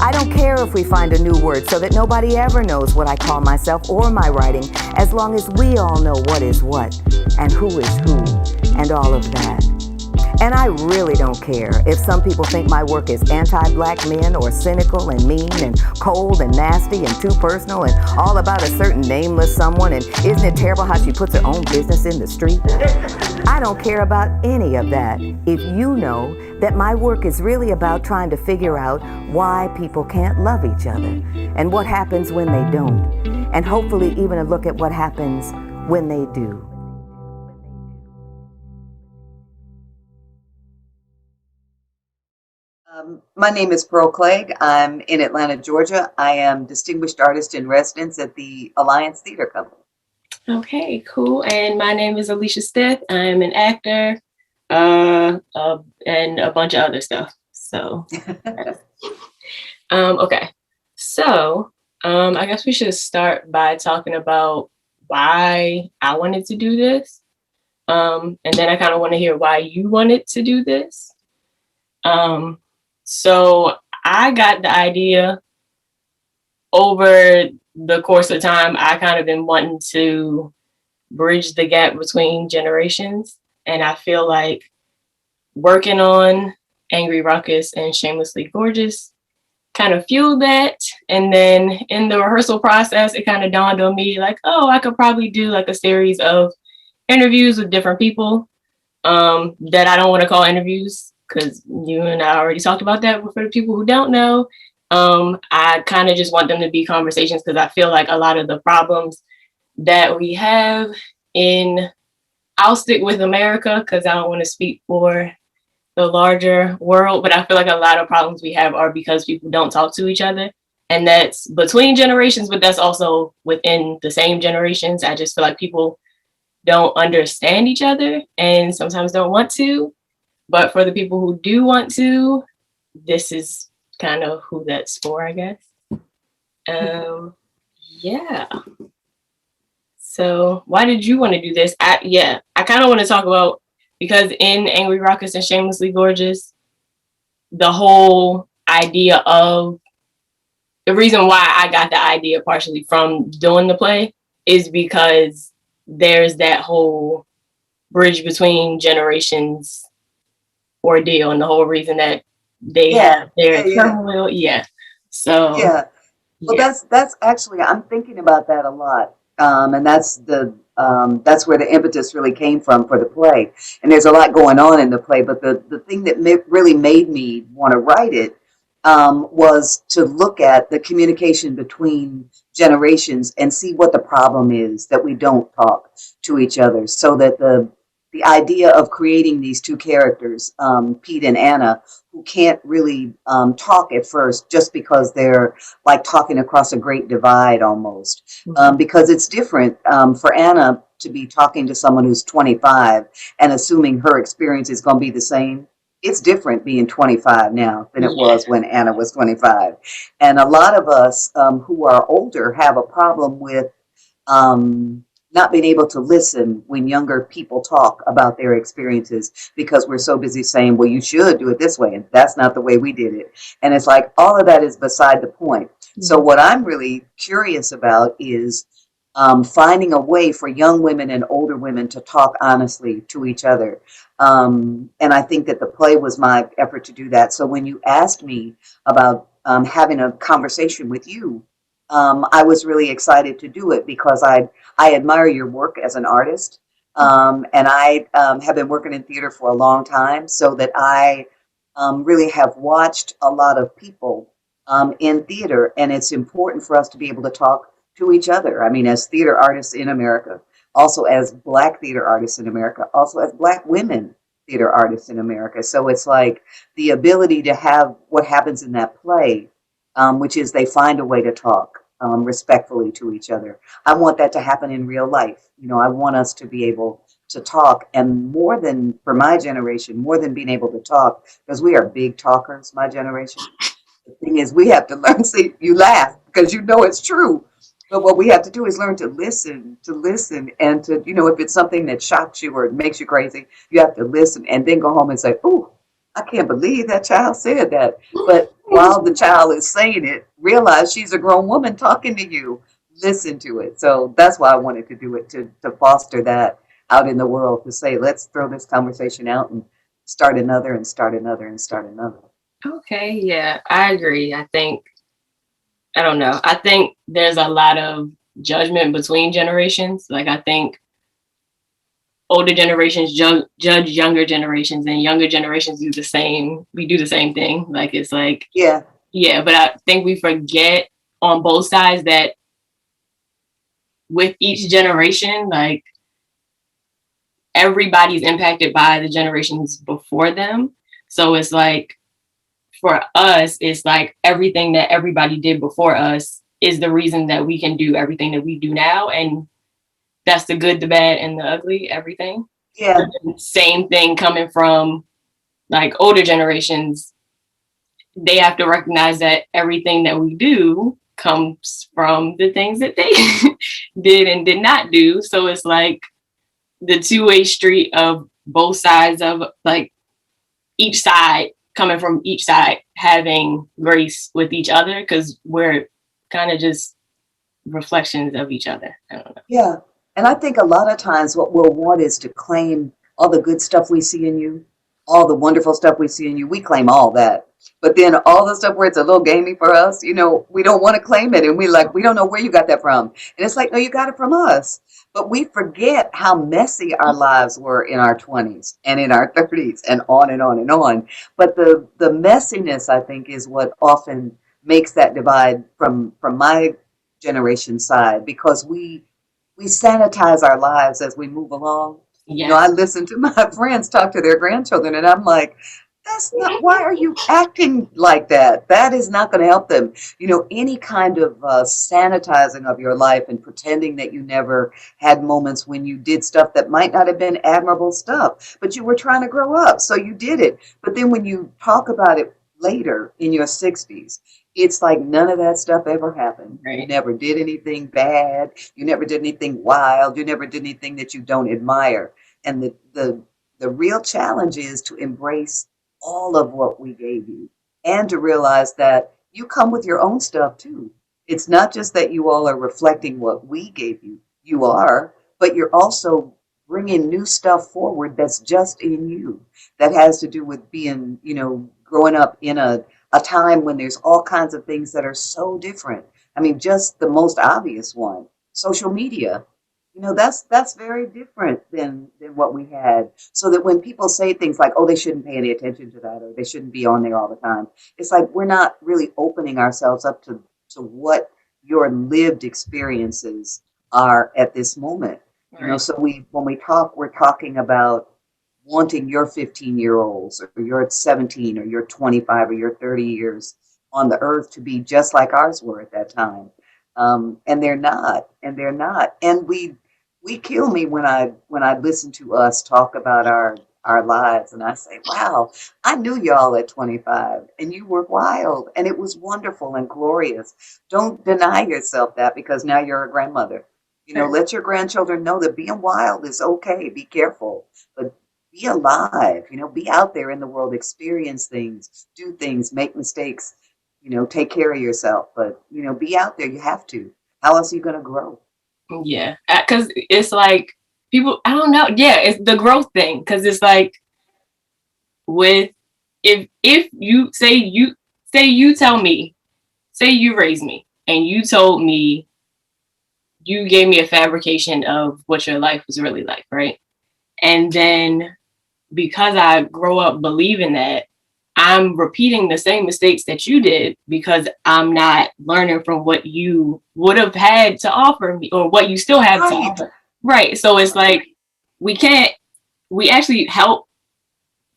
I don't care if we find a new word so that nobody ever knows what I call myself or my writing, as long as we all know what is what and who is who and all of that. And I really don't care if some people think my work is anti-black men or cynical and mean and cold and nasty and too personal and all about a certain nameless someone, and isn't it terrible how she puts her own business in the street? I don't care about any of that if you know that my work is really about trying to figure out why people can't love each other and what happens when they don't, and hopefully even a look at what happens when they do. My name is Pearl Cleage. I'm in Atlanta, Georgia. I am Distinguished Artist in Residence at the Alliance Theater Company. Okay, cool. And my name is Alicia Stith. I'm an actor and a bunch of other stuff. So, okay. So, I guess we should start by talking about why I wanted to do this. And then I kind of want to hear why you wanted to do this. So I got the idea over the course of time. I kind of been wanting to bridge the gap between generations. And I feel like working on Angry Ruckus and Shamelessly Gorgeous kind of fueled that. And then in the rehearsal process, it kind of dawned on me like, oh, I could probably do like a series of interviews with different people that I don't want to call interviews, because you and I already talked about that. But for the people who don't know, I kind of just want them to be conversations, because I feel like a lot of the problems that we have I'll stick with America because I don't want to speak for the larger world, but I feel like a lot of problems we have are because people don't talk to each other. And that's between generations, but that's also within the same generations. I just feel like people don't understand each other and sometimes don't want to. But for the people who do want to, this is kind of who that's for, I guess. Yeah. So why did you want to do this? I kind of want to talk about, because in Angry Ruckus and Shamelessly Gorgeous, the whole idea of the reason why I got the idea partially from doing the play is because there's that whole bridge between generations ordeal, and the whole reason that they have their turmoil. So well, that's actually, I'm thinking about that a lot, and that's where the impetus really came from for the play. And there's a lot going on in the play, but the thing that really made me want to write it was to look at the communication between generations and see what the problem is that we don't talk to each other, so that the idea of creating these two characters, Pete and Anna, who can't really talk at first, just because they're like talking across a great divide almost, because it's different for Anna to be talking to someone who's 25 and assuming her experience is going to be the same. It's different being 25 now than it was when Anna was 25. And a lot of us who are older have a problem with not being able to listen when younger people talk about their experiences, because we're so busy saying, well, you should do it this way, and that's not the way we did it. And it's like all of that is beside the point. So what I'm really curious about is finding a way for young women and older women to talk honestly to each other. And I think that the play was my effort to do that. So when you asked me about having a conversation with you, I was really excited to do it, because I admire your work as an artist. And I have been working in theater for a long time, so that I really have watched a lot of people in theater. And it's important for us to be able to talk to each other. I mean, as theater artists in America, also as Black theater artists in America, also as Black women theater artists in America. So it's like the ability to have what happens in that play, which is they find a way to talk respectfully to each other. I want that to happen in real life. You know, I want us to be able to talk, and more than, for my generation, more than being able to talk, because we are big talkers, my generation. The thing is, we have to learn, see, you laugh because you know it's true. But what we have to do is learn to listen, and to, you know, if it's something that shocks you or makes you crazy, you have to listen and then go home and say, oh, I can't believe that child said that. But while the child is saying it, realize she's a grown woman talking to you. Listen to it. So that's why I wanted to do it, to foster that out in the world, to say, let's throw this conversation out and start another and start another and start another. Okay, yeah, I agree. I don't know. I think there's a lot of judgment between generations. Like, I think older generations judge younger generations, and younger generations do the same. We do the same thing. Like, it's like, Yeah. yeah, but I think we forget on both sides that with each generation, like, everybody's impacted by the generations before them. So it's like, for us, it's like everything that everybody did before us is the reason that we can do everything that we do now. And that's the good, the bad, and the ugly, everything. Yeah. Same thing coming from like older generations. They have to recognize that everything that we do comes from the things that they did and did not do. So it's like the two-way street of both sides of, like, each side, coming from each side, having grace with each other, because we're kind of just reflections of each other. I don't know. Yeah. And I think a lot of times what we'll want is to claim all the good stuff we see in you, all the wonderful stuff we see in you. We claim all that. But then all the stuff where it's a little gamey for us, we don't want to claim it. And we don't know where you got that from. And it's like, no, you got it from us. But we forget how messy our lives were in our 20s and in our 30s and on and on and on. But the messiness, I think, is what often makes that divide from my generation side, because we sanitize our lives as we move along. Yes. I listen to my friends talk to their grandchildren, and I'm like, that's not, why are you acting like that? That is not going to help them. Any kind of sanitizing of your life and pretending that you never had moments when you did stuff that might not have been admirable stuff, but you were trying to grow up, so you did it. But then when you talk about it later in your 60s, it's like none of that stuff ever happened. Right. You never did anything bad. You never did anything wild. You never did anything that you don't admire. And the real challenge is to embrace all of what we gave you, and to realize that you come with your own stuff too. It's not just that you all are reflecting what we gave you. You are, but you're also bringing new stuff forward that's just in you, that has to do with being, growing up in a time when there's all kinds of things that are so different. I mean, just the most obvious one, social media. That's very different than what we had. So that when people say things like, oh, they shouldn't pay any attention to that, or they shouldn't be on there all the time, it's like we're not really opening ourselves up to what your lived experiences are at this moment. Right. So when we talk, we're talking about wanting your 15-year-olds, or your 17, or your 25, or your 30 years on the earth to be just like ours were at that time. And they're not. And we kill me when I listen to us talk about our lives, and I say, wow, I knew y'all at 25, and you were wild, and it was wonderful and glorious. Don't deny yourself that because now you're a grandmother. Let your grandchildren know that being wild is okay. Be careful, but be alive. Be out there in the world, experience things, do things, make mistakes. Take care of yourself, but be out there. You have to. How else are you going to grow? Yeah, because it's like people, I don't know. Yeah, it's the growth thing, because it's like, with if you tell me, say you raised me and you told me, you gave me a fabrication of what your life was really like, right? And then because I grow up believing that, I'm repeating the same mistakes that you did because I'm not learning from what you would have had to offer me, or what you still have to offer. Right. So it's like, we actually help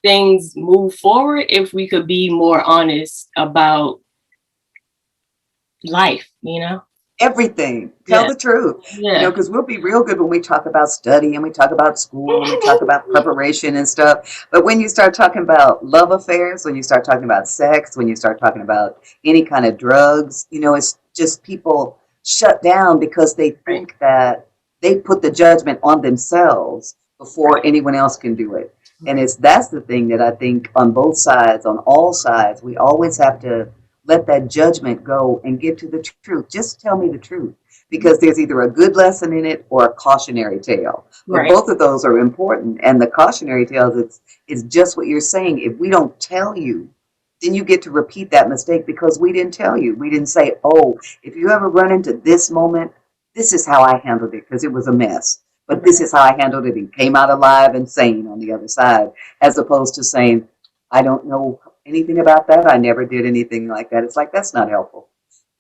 things move forward if we could be more honest about life, Everything. Tell the truth. Yeah. Because we'll be real good when we talk about study and we talk about school and we talk about preparation and stuff. But when you start talking about love affairs, when you start talking about sex, when you start talking about any kind of drugs, it's just people shut down because they think that they put the judgment on themselves before anyone else can do it. And that's the thing that I think on both sides, on all sides, we always have to let that judgment go and get to the truth. Just tell me the truth, because there's either a good lesson in it or a cautionary tale. But Right. both of those are important. And the cautionary tales, it's just what you're saying. If we don't tell you, then you get to repeat that mistake because we didn't tell you. We didn't say, oh, if you ever run into this moment, this is how I handled it because it was a mess. But this is how I handled it and came out alive and sane on the other side, as opposed to saying, I don't know anything about that. I never did anything like that. It's like, that's not helpful.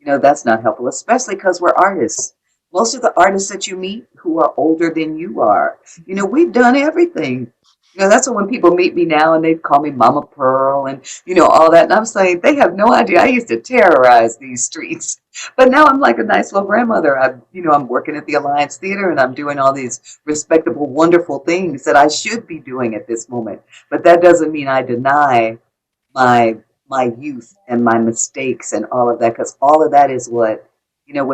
That's not helpful, especially because we're artists. Most of the artists that you meet who are older than you are, we've done everything. That's when people meet me now and they call me Mama Pearl and, all that. And I'm saying they have no idea. I used to terrorize these streets. But now I'm like a nice little grandmother. I'm working at the Alliance Theater and I'm doing all these respectable, wonderful things that I should be doing at this moment. But that doesn't mean I deny my my youth and my mistakes and all of that, because all of that is what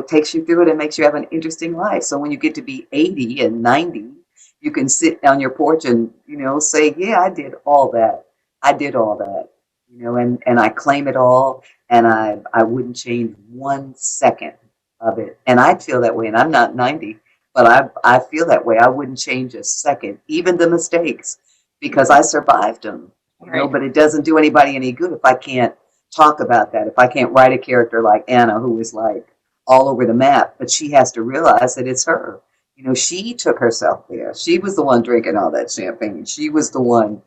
takes you through it and makes you have an interesting life. So when you get to be 80 and 90, you can sit on your porch and say, yeah, I did all that, and I claim it all, and I wouldn't change 1 second of it. And I feel that way, and I'm not 90, but I feel that way. I wouldn't change a second, even the mistakes, because I survived them. Right. But it doesn't do anybody any good if I can't talk about that. If I can't write a character like Anna, who is like all over the map, but she has to realize that it's her. She took herself there. She was the one drinking all that champagne. She was the one,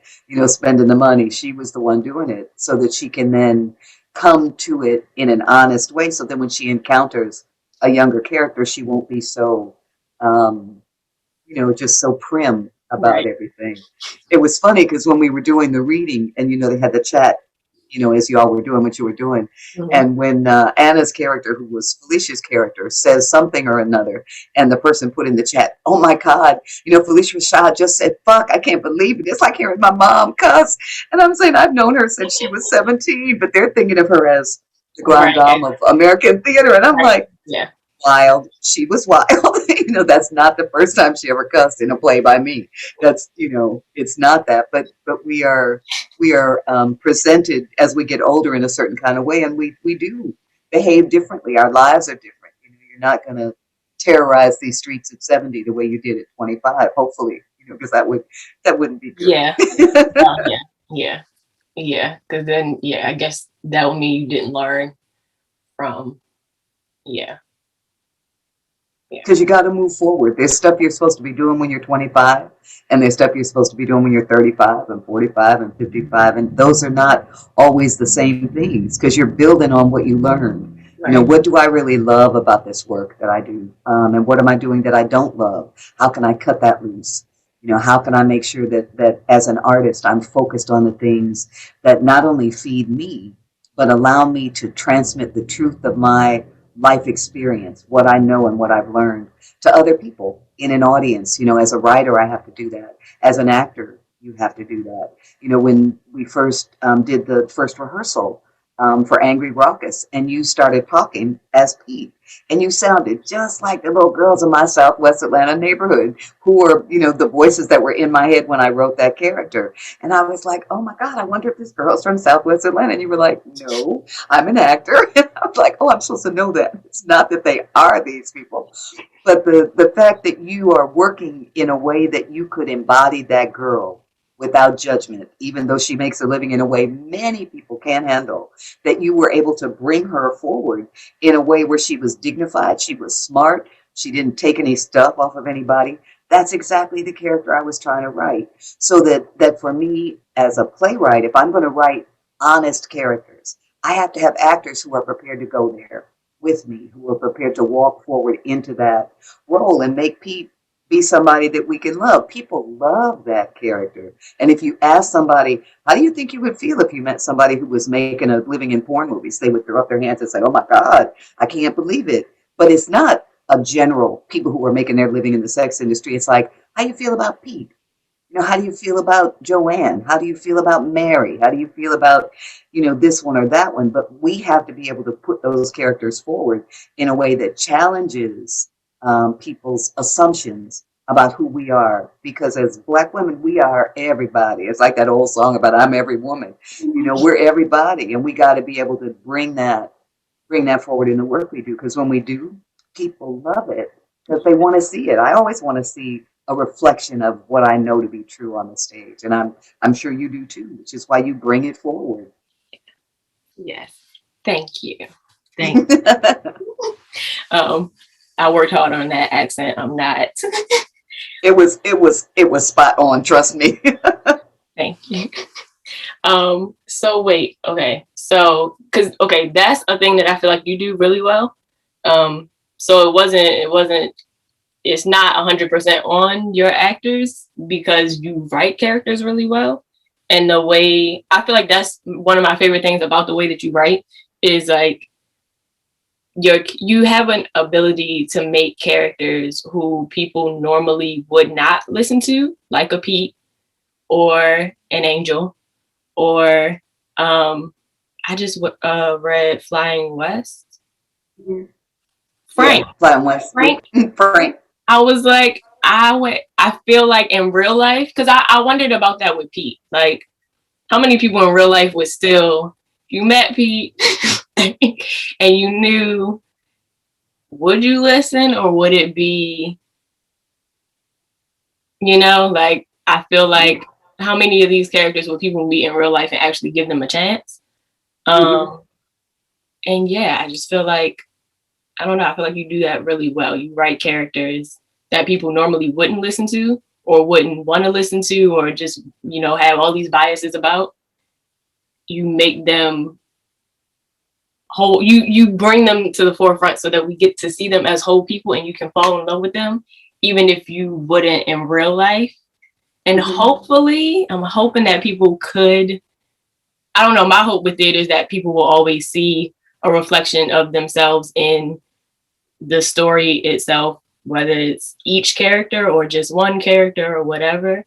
spending the money. She was the one doing it so that she can then come to it in an honest way. So then when she encounters a younger character, she won't be so, just so prim about Right. everything. It was funny because when we were doing the reading and, they had the chat, as y'all were doing what you were doing. Mhm. And when Anna's character, who was Felicia's character, says something or another, and the person put in the chat, oh my God, Felicia Rashad just said, fuck, I can't believe it. It's like hearing my mom cuss. And I'm saying I've known her since she was 17, but they're thinking of her as the grande Right. dame of American theater. And I'm Right. like, Yeah. wild. She was wild. That's not the first time she ever cussed in a play by me. That's it's not that. But we are presented as we get older in a certain kind of way, and we do behave differently. Our lives are different. You're not going to terrorize these streets at 70 the way you did at 25. Hopefully, because that wouldn't be good. Yeah. Yeah. Yeah. Yeah. Because then, yeah, I guess that would mean you didn't learn from. Yeah. Because you got to move forward. There's stuff you're supposed to be doing when you're 25, and there's stuff you're supposed to be doing when you're 35 and 45 and 55, and those are not always the same things because you're building on what you learned. Right. What do I really love about this work that I do, and what am I doing that I don't love? How can I cut that loose? How can I make sure that as an artist, I'm focused on the things that not only feed me, but allow me to transmit the truth of my life experience, what I know and what I've learned to other people in an audience. As a writer, I have to do that. As an actor, you have to do that. When we first did the first rehearsal for Angry Raucous, and you started talking as Pete, and you sounded just like the little girls in my Southwest Atlanta neighborhood who were, the voices that were in my head when I wrote that character. And I was like, oh my God, I wonder if this girl's from Southwest Atlanta. And you were like, no, I'm an actor. And I was like, oh, I'm supposed to know that. It's not that they are these people, but the fact that you are working in a way that you could embody that girl without judgment, even though she makes a living in a way many people can't handle, that you were able to bring her forward in a way where she was dignified, she was smart, she didn't take any stuff off of anybody. That's exactly the character I was trying to write. So that for me as a playwright, if I'm going to write honest characters, I have to have actors who are prepared to go there with me, who are prepared to walk forward into that role and make Pete be somebody that we can love. People love that character. And if you ask somebody, how do you think you would feel if you met somebody who was making a living in porn movies? They would throw up their hands and say, oh my God, I can't believe it. But it's not a general people who are making their living in the sex industry. It's like, how do you feel about Pete? How do you feel about Joanne? How do you feel about Mary? How do you feel about, this one or that one? But we have to be able to put those characters forward in a way that challenges people's assumptions about who we are, because as Black women, we are everybody. It's like that old song about I'm every woman. You know, we're everybody, and we got to be able to bring that forward in the work we do. Because when we do, people love it because they want to see it. I always want to see a reflection of what I know to be true on the stage, and I'm sure you do too, which is why you bring it forward. Yes. Thank you. Thank you. I worked hard on that accent. I'm not. It was spot on, trust me. Thank you. So wait, okay. So okay, that's a thing that I feel like you do really well. So it's not 100% on your actors because you write characters really well. And the way I feel like that's one of my favorite things about the way that you write is like you have an ability to make characters who people normally would not listen to, like a Pete or an Angel, or I just read Flying West. Frank. Yeah, Flying West. Frank. Frank. I was like, I feel like in real life, because I wondered about that with Pete. Like, how many people in real life would still, you met Pete and you knew, would you listen or would it be, like, I feel like how many of these characters would people meet in real life and actually give them a chance? And yeah, I just feel like, I don't know, I feel like you do that really well. You write characters that people normally wouldn't listen to or wouldn't want to listen to or just, have all these biases about. You make them whole, you bring them to the forefront so that we get to see them as whole people and you can fall in love with them, even if you wouldn't in real life. And hopefully, I'm hoping that people could, I don't know, my hope with it is that people will always see a reflection of themselves in the story itself, whether it's each character or just one character or whatever.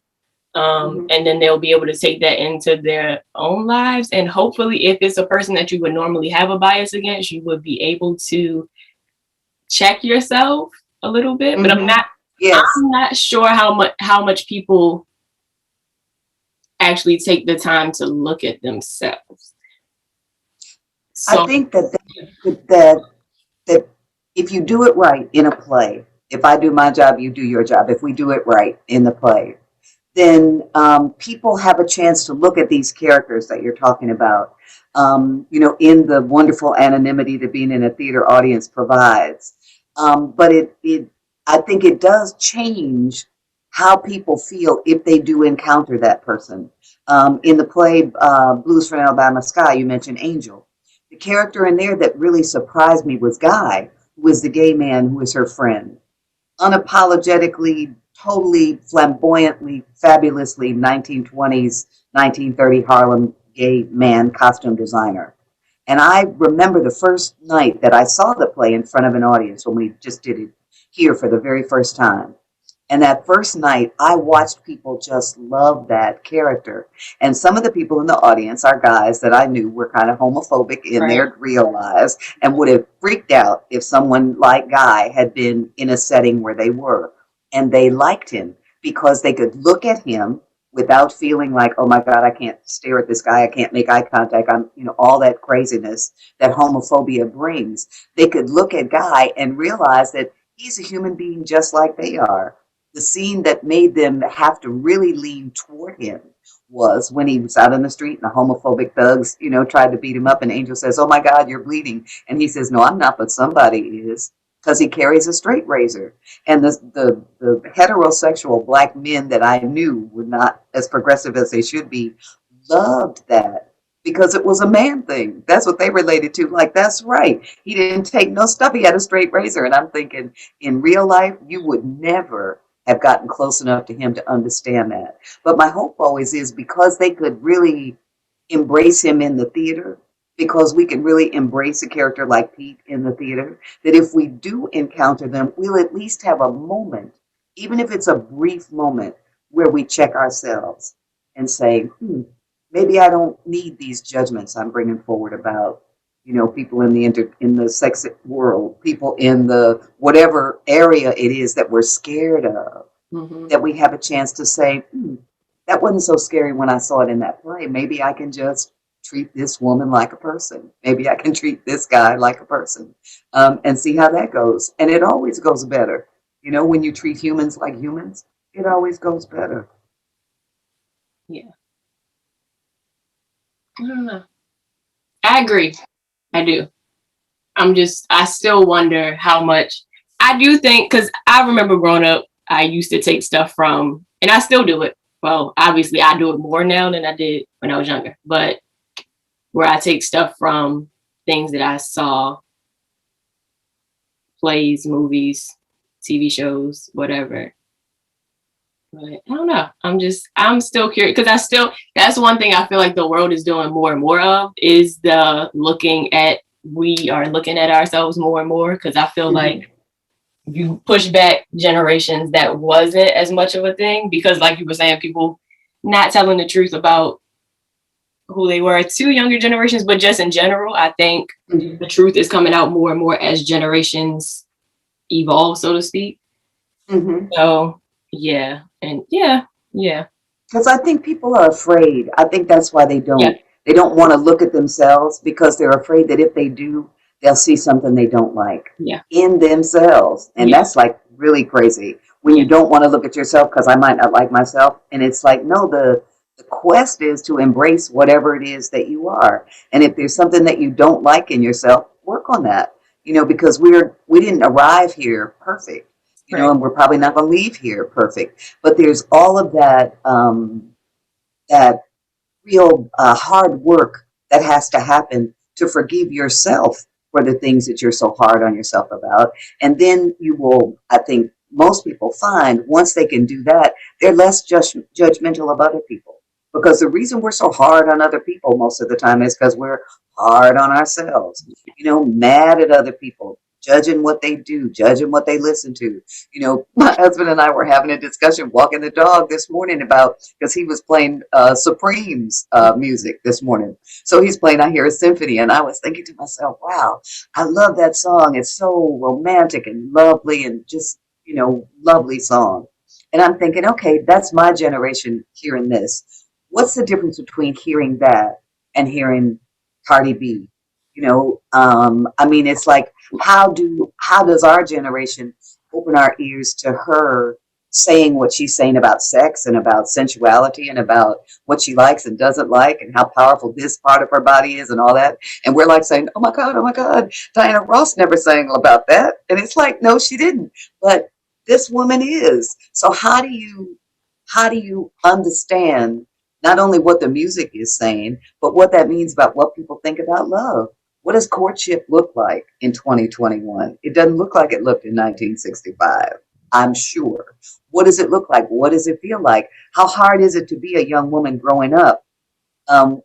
And then they'll be able to take that into their own lives. And hopefully, if it's a person that you would normally have a bias against, you would be able to check yourself a little bit. But I'm not sure how much people actually take the time to look at themselves. So I think that if you do it right in a play, if I do my job, you do your job. If we do it right in the play, then people have a chance to look at these characters that you're talking about, in the wonderful anonymity that being in a theater audience provides. But I think it does change how people feel if they do encounter that person. In the play Blues from Alabama Sky, you mentioned Angel. The character in there that really surprised me was Guy, who was the gay man who was her friend. Unapologetically, totally flamboyantly, fabulously 1920s, 1930 Harlem gay man costume designer. And I remember the first night that I saw the play in front of an audience when we just did it here for the very first time. And that first night, I watched people just love that character. And some of the people in the audience are guys that I knew were kind of homophobic in their real lives and would have freaked out if someone like Guy had been in a setting where they were. And they liked him because they could look at him without feeling like, oh my God, I can't stare at this guy. I can't make eye contact. All that craziness that homophobia brings. They could look at Guy and realize that he's a human being just like they are. The scene that made them have to really lean toward him was when he was out in the street and the homophobic thugs, tried to beat him up. And Angel says, oh my God, you're bleeding. And he says, no, I'm not, but somebody is, because he carries a straight razor. And the heterosexual Black men that I knew were not as progressive as they should be loved that because it was a man thing. That's what they related to. Like, that's right. He didn't take no stuff. He had a straight razor. And I'm thinking, in real life, you would never have gotten close enough to him to understand that. But my hope always is because they could really embrace him in the theater, because we can really embrace a character like Pete in the theater, that if we do encounter them, we'll at least have a moment, even if it's a brief moment, where we check ourselves and say, maybe I don't need these judgments I'm bringing forward about, people in the sex world, people in the whatever area it is that we're scared of. that we have a chance to say, that wasn't so scary when I saw it in that play. Maybe I can just treat this woman like a person. Maybe I can treat this guy like a person, and see how that goes. And it always goes better. You know, when you treat humans like humans, it always goes better. Yeah. I don't know. I agree. I do. I still wonder how much. I do think, because I remember growing up, I used to take stuff from, and I still do it. Well, obviously, I do it more now than I did when I was younger, but where I take stuff from things that I saw, plays, movies, TV shows, whatever. But I don't know. I'm still curious, because that's one thing I feel like the world is doing more and more of, is we are looking at ourselves more and more, because I feel like you push back generations, that wasn't as much of a thing, because like you were saying, people not telling the truth about who they were to younger generations, but just in general, I think the truth is coming out more and more as generations evolve, so to speak. So yeah, and yeah. Because I think people are afraid. I think that's why they don't. Yeah. They don't want to look at themselves, because they're afraid that if they do, they'll see something they don't like in themselves. And that's like really crazy when you don't want to look at yourself, because I might not like myself. And it's like, no, the quest is to embrace whatever it is that you are. And if there's something that you don't like in yourself, work on that. You know, because we didn't arrive here perfect. You know, and we're probably not going to leave here perfect. But there's all of that that real hard work that has to happen to forgive yourself for the things that you're so hard on yourself about. And then you will, I think most people find, once they can do that, they're less judgmental of other people. Because the reason we're so hard on other people most of the time is because we're hard on ourselves, you know, mad at other people, judging what they do, judging what they listen to. You know, my husband and I were having a discussion walking the dog this morning about, because he was playing Supreme's music this morning. So he's playing I Hear a Symphony. And I was thinking to myself, wow, I love that song. It's so romantic and lovely, and just, you know, lovely song. And I'm thinking, okay, that's my generation hearing this. What's the difference between hearing that and hearing Cardi B? You know, I mean, it's like, how does our generation open our ears to her saying what she's saying about sex and about sensuality and about what she likes and doesn't like, and how powerful this part of her body is and all that? And we're like saying, oh my God, Diana Ross never sang about that. And it's like, no, she didn't. But this woman is. So how do you understand not only what the music is saying, but what that means about what people think about love? What does courtship look like in 2021? It doesn't look like it looked in 1965, I'm sure. What does it look like? What does it feel like? How hard is it to be a young woman growing up,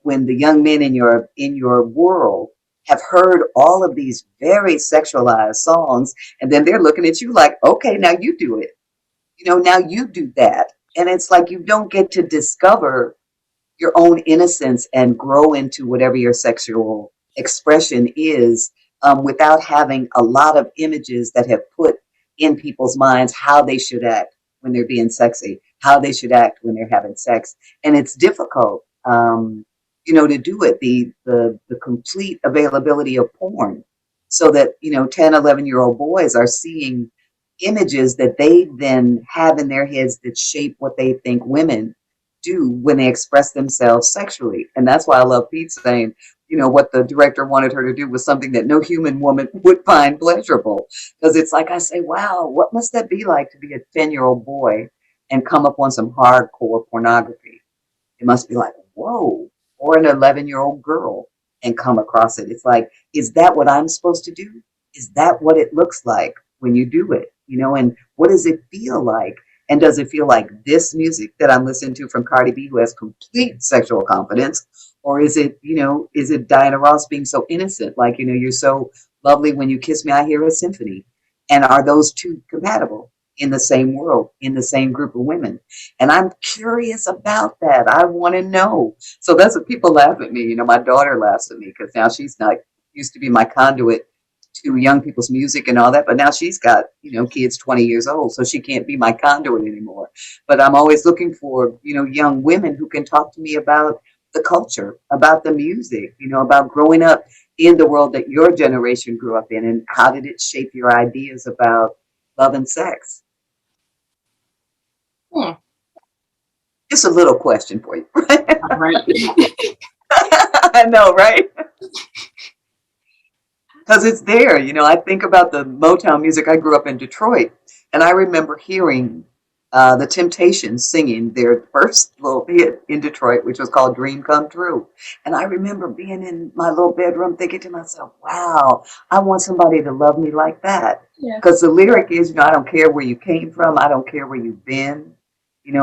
when the young men in your world have heard all of these very sexualized songs, and then they're looking at you like, okay, now you do it. You know, now you do that. And it's like you don't get to discover your own innocence and grow into whatever your sexual expression is, without having a lot of images that have put in people's minds how they should act when they're being sexy, how they should act when they're having sex. And it's difficult, you know, to do it. The complete availability of porn, so that, you know, 10, 11-year-old boys are seeing images that they then have in their heads that shape what they think women do when they express themselves sexually. And that's why I love Pete saying, you know, what the director wanted her to do was something that no human woman would find pleasurable. Because it's like, I say, wow, what must that be like to be a 10-year-old boy and come up on some hardcore pornography? It must be like, whoa, or an 11-year-old girl and come across it. It's like, is that what I'm supposed to do? Is that what it looks like when you do it? You know, and what does it feel like? And does it feel like this music that I'm listening to from Cardi B, who has complete sexual confidence? Or is it, you know, is it Diana Ross being so innocent? Like, you know, you're so lovely when you kiss me, I hear a symphony. And are those two compatible in the same world, in the same group of women? And I'm curious about that. I want to know. So that's what people laugh at me. You know, my daughter laughs at me because now she's not used to be my conduit to young people's music and all that. But now she's got, kids 20 years old, so she can't be my conduit anymore. But I'm always looking for, young women who can talk to me about the culture, about the music, about growing up in the world that your generation grew up in, and how did it shape your ideas about love and sex? Hmm. Just a little question for you. Right. I know, right? Because it's there. I think about the Motown music. I grew up in Detroit, and I remember hearing the Temptations singing their first little hit in Detroit, which was called Dream Come True. And I remember being in my little bedroom thinking to myself, wow, I want somebody to love me like that. Yeah. Because the lyric is, I don't care where you came from. I don't care where you've been.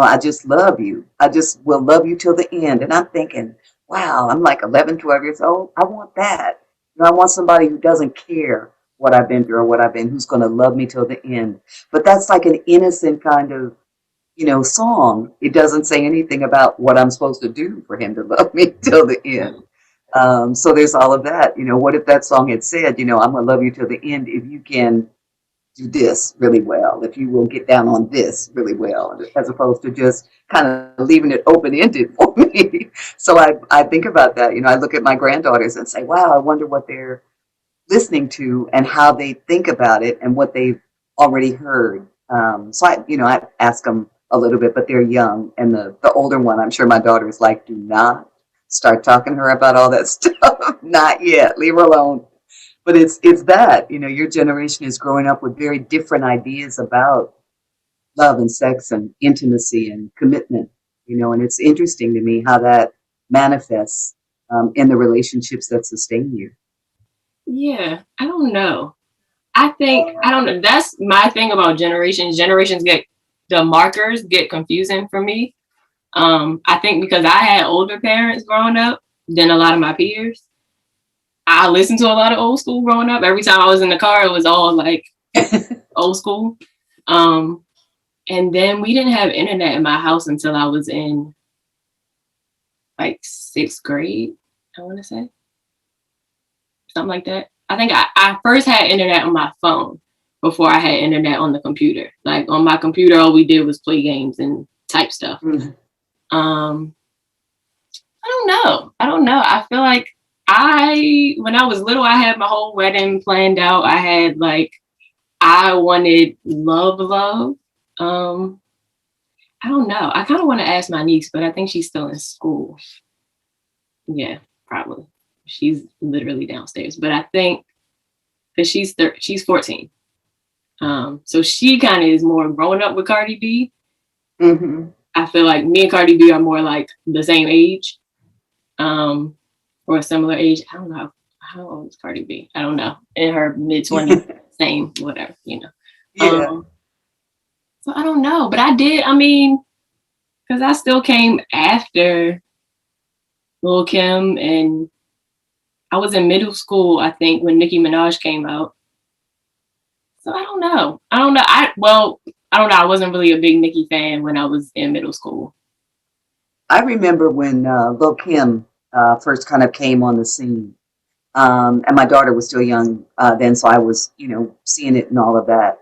I just love you. I just will love you till the end. And I'm thinking, wow, I'm like 11, 12 years old. I want that. I want somebody who doesn't care what I've been through or what I've been, who's going to love me till the end. But that's like an innocent kind of, song. It doesn't say anything about what I'm supposed to do for him to love me till the end. So there's all of that. What if that song had said, I'm going to love you till the end if you can do this really well, if you will get down on this really well, as opposed to just kind of leaving it open-ended for me. So I think about that. I look at my granddaughters and say, wow, I wonder what they're listening to and how they think about it and what they've already heard. So I ask them a little bit, but they're young. And the older one, I'm sure my daughter is like, do not start talking to her about all that stuff. Not yet. Leave her alone. But it's that, your generation is growing up with very different ideas about love and sex and intimacy and commitment, and it's interesting to me how that manifests in the relationships that sustain you. Yeah, I don't know. I don't know. That's my thing about generations. Generations the markers get confusing for me. I think because I had older parents growing up than a lot of my peers. I listened to a lot of old school growing up. Every time I was in the car, it was all like old school. And then we didn't have internet in my house until I was in like 6th grade, I want to say. Something like that. I think I first had internet on my phone before I had internet on the computer. Like on my computer, all we did was play games and type stuff. Mm-hmm. I don't know. I feel like when I was little, I had my whole wedding planned out. I wanted love. I don't know. I kind of want to ask my niece, but I think she's still in school. Yeah, probably. She's literally downstairs, but I think because she's 14. So she kind of is more growing up with Cardi B. Mm-hmm. I feel like me and Cardi B are more like the same age, or a similar age. I don't know. How old is Cardi B? I don't know. In her mid-20s, same, whatever, Yeah. So I don't know, but because I still came after Lil' Kim, and I was in middle school, I think, when Nicki Minaj came out. So I don't know. I don't know. I don't know. I wasn't really a big Nicki fan when I was in middle school. I remember when Lil' Kim first kind of came on the scene. And my daughter was still young then, so I was, seeing it and all of that.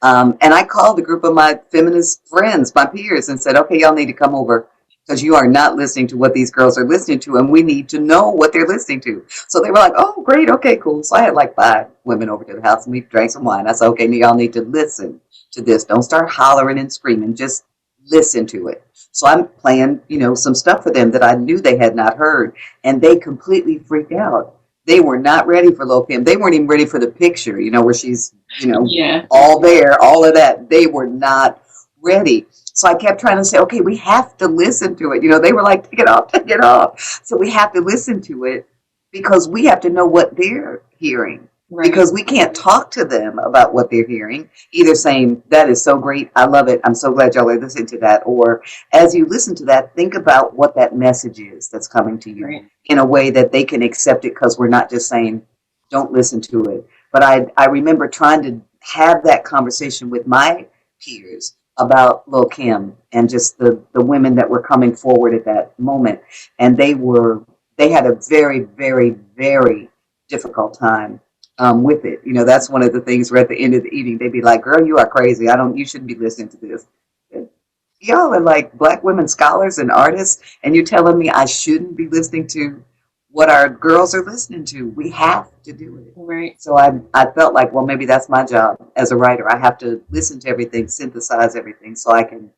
And I called a group of my feminist friends, my peers, and said, okay, y'all need to come over because you are not listening to what these girls are listening to, and we need to know what they're listening to. So they were like, oh, great, okay, cool. So I had like 5 women over to the house, and we drank some wine. I said, okay, y'all need to listen to this. Don't start hollering and screaming. Just listen to it. So I'm playing, some stuff for them that I knew they had not heard, and they completely freaked out. They were not ready for Lil' Kim. They weren't even ready for the picture, where she's, Yeah. all there, all of that. They were not ready. So I kept trying to say, okay, we have to listen to it. They were like, take it off, take it off. So we have to listen to it because we have to know what they're hearing. Right. Because we can't talk to them about what they're hearing, either saying, that is so great, I love it, I'm so glad y'all are listening to that, or as you listen to that, think about what that message is that's coming to you. Right. In a way that they can accept it, because we're not just saying, don't listen to it. But I remember trying to have that conversation with my peers about Lil' Kim and just the women that were coming forward at that moment. And they had a very, very, very difficult time with it. That's one of the things where at the end of the evening, they'd be like, girl, you are crazy. You shouldn't be listening to this. Y'all are like Black women scholars and artists, and you're telling me I shouldn't be listening to what our girls are listening to. We have to do it. Right. So I felt like, well, maybe that's my job as a writer. I have to listen to everything, synthesize everything, so I can,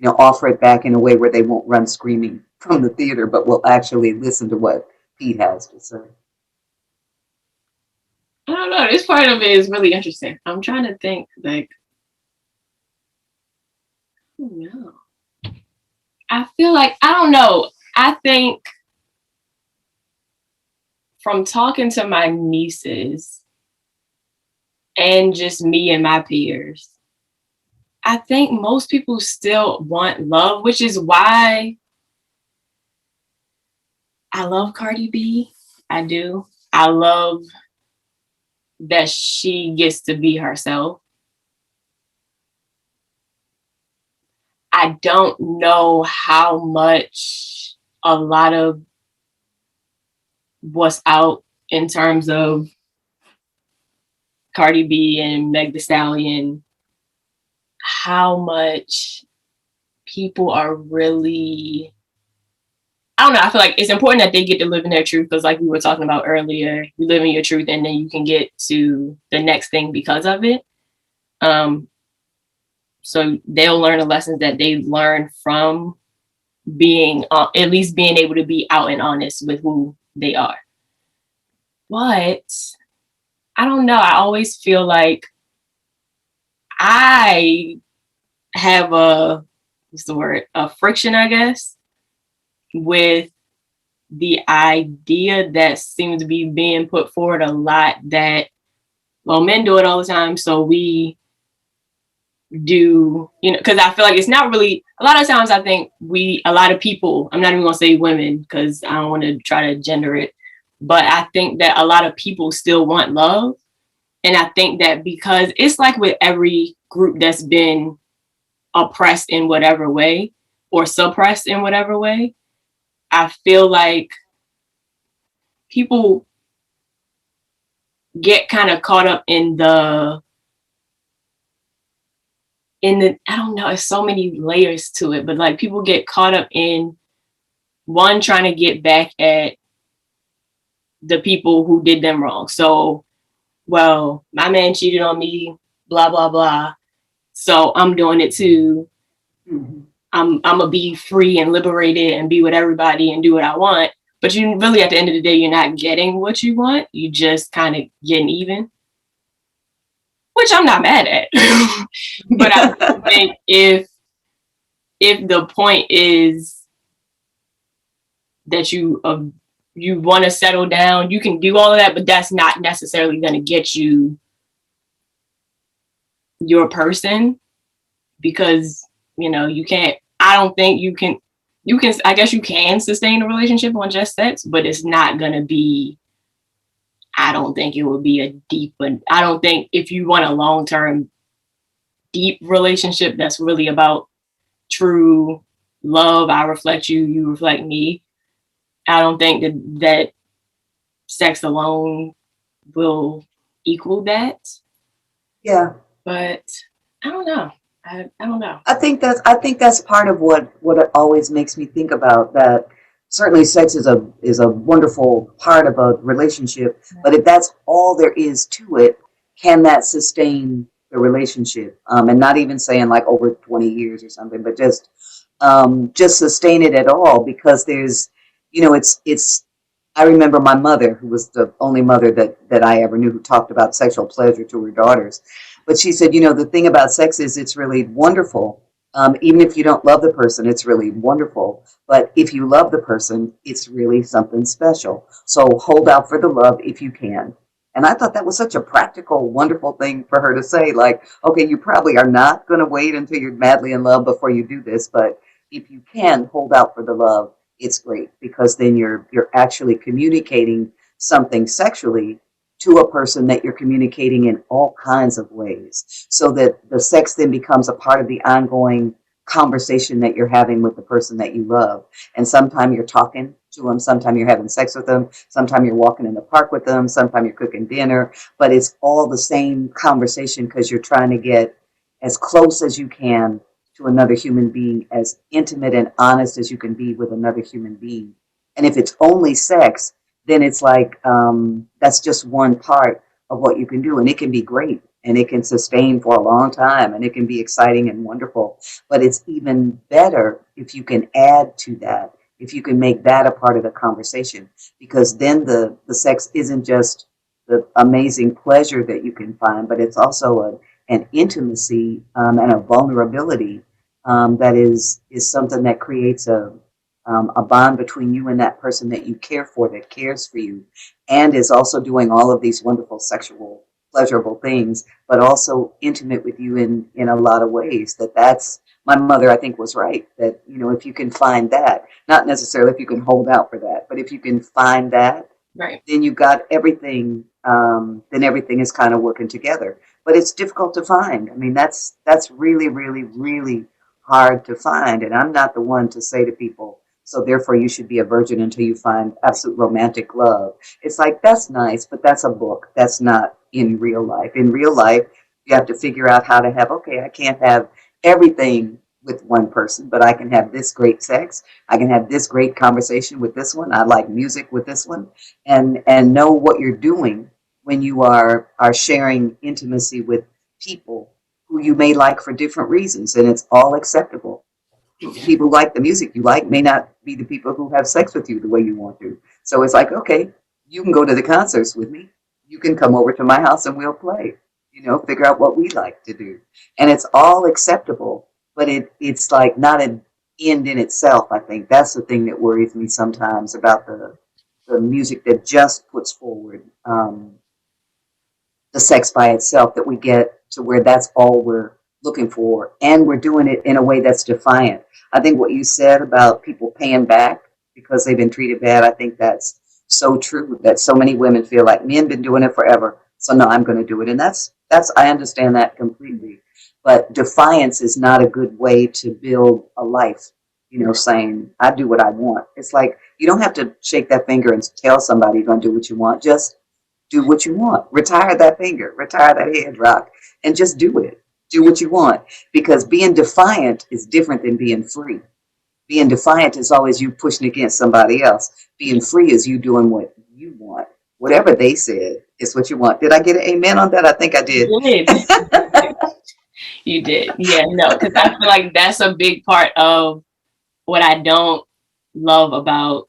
offer it back in a way where they won't run screaming from the theater, but will actually listen to what Pete has to say. I don't know. This part of it is really interesting. I'm trying to think, like, oh no. I feel like, I don't know. I think from talking to my nieces and just me and my peers, I think most people still want love, which is why I love Cardi B. I do. I love that she gets to be herself. I don't know how much a lot of what's out in terms of Cardi B and Meg Thee Stallion, how much people are really, I don't know, I feel like it's important that they get to live in their truth, because like we were talking about earlier, you live in your truth and then you can get to the next thing because of it. So they'll learn the lessons that they learn from being, at least being able to be out and honest with who they are. But I don't know. I always feel like I have a friction, I guess, with the idea that seems to be being put forward a lot that, well, men do it all the time, so we do, because I feel like it's not really, a lot of times I think a lot of people, I'm not even gonna say women because I don't want to try to gender it, but I think that a lot of people still want love. And I think that because it's like with every group that's been oppressed in whatever way or suppressed in whatever way, I feel like people get kind of caught up in the, I don't know, it's so many layers to it, but like people get caught up in one, trying to get back at the people who did them wrong. So, well, my man cheated on me, blah, blah, blah. So I'm doing it too. Mm-hmm. I'm gonna be free and liberated and be with everybody and do what I want. But you really, at the end of the day, you're not getting what you want. You just kind of getting even, which I'm not mad at. But I think if the point is that you want to settle down, you can do all of that, but that's not necessarily going to get you your person, because you can't. I don't think you can. I guess you can sustain a relationship on just sex, but it's not going to be. I don't think it would be a deep. I don't think if you want a long-term, deep relationship that's really about true love, I reflect you, you reflect me, I don't think that sex alone will equal that. Yeah. But I don't know. I don't know. I think that's part of what it always makes me think about, that certainly sex is a wonderful part of a relationship, but if that's all there is to it, can that sustain the relationship? And not even saying like over 20 years or something, but just sustain it at all, because there's, it's I remember my mother, who was the only mother that I ever knew who talked about sexual pleasure to her daughters. But she said, the thing about sex is it's really wonderful. Even if you don't love the person, it's really wonderful. But if you love the person, it's really something special. So hold out for the love if you can. And I thought that was such a practical, wonderful thing for her to say. Like, okay, you probably are not going to wait until you're madly in love before you do this. But if you can hold out for the love, it's great, because then you're actually communicating something sexually to a person that you're communicating in all kinds of ways, so that the sex then becomes a part of the ongoing conversation that you're having with the person that you love. And sometimes you're talking to them. Sometimes you're having sex with them. Sometimes you're walking in the park with them. Sometimes you're cooking dinner. But it's all the same conversation because you're trying to get as close as you can to another human being, as intimate and honest as you can be with another human being. And if it's only sex, then it's like that's just one part of what you can do. And it can be great and it can sustain for a long time and it can be exciting and wonderful. But it's even better if you can add to that, if you can make that a part of the conversation, because then the sex isn't just the amazing pleasure that you can find, but it's also an intimacy and a vulnerability that is something that creates a bond between you and that person that you care for, that cares for you, and is also doing all of these wonderful sexual pleasurable things, but also intimate with you in a lot of ways. That's my mother, I think, was right. That, you know, if you can find that, not necessarily if you can hold out for that, but if you can find that, Right. then you got everything. Then everything is kind of working together. But it's difficult to find. I mean, that's really, really, really hard to find. And I'm not the one to say to people, so therefore you should be a virgin until you find absolute romantic love. It's like, that's nice, but that's a book. That's not in real life. In real life, you have to figure out how to have, okay, I can't have everything with one person, but I can have this great sex. I can have this great conversation with this one. I like music with this one, and know what you're doing when you are sharing intimacy with people who you may like for different reasons, and it's all acceptable. People like the music you like may not be the people who have sex with you the way you want to. So it's like, okay, you can go to the concerts with me. You can come over to my house and we'll play. You know, figure out what we like to do. And it's all acceptable, but it's like not an end in itself, I think. That's the thing that worries me sometimes about the music that just puts forward the sex by itself, that we get to where that's all we're looking for, and we're doing it in a way that's defiant. I think what you said about people paying back because they've been treated bad, I think that's so true, that so many women feel like men been doing it forever, so no, I'm going to do it. And that's I understand that completely. But defiance is not a good way to build a life. You know, saying I do what I want. It's like you don't have to shake that finger and tell somebody you're going to do what you want. Just do what you want. Retire that finger, retire that head rock, and just do it. Do what you want. Because being defiant is different than being free. Being defiant is always you pushing against somebody else. Being free is you doing what you want. Whatever they said is what you want. Did I get an amen on that? I think I did. You did. You did. Yeah, no, because I feel like that's a big part of what I don't love about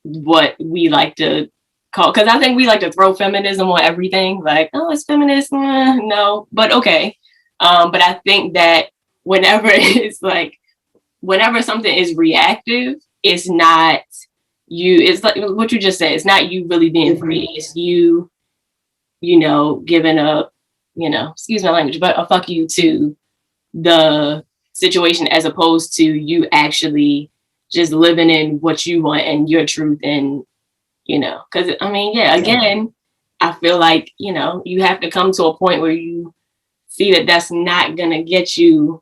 what we like to call, because I think we like to throw feminism on everything, like, oh, it's feminist, no, but okay. But I think that whenever it's like, whenever something is reactive, it's not you, it's like what you just said, it's not you really being free, it's you, you know, giving a, you know, excuse my language, but a fuck you to the situation, as opposed to you actually just living in what you want and your truth. And you know, because I mean, yeah, again, I feel like, you know, you have to come to a point where you see that that's not gonna get you,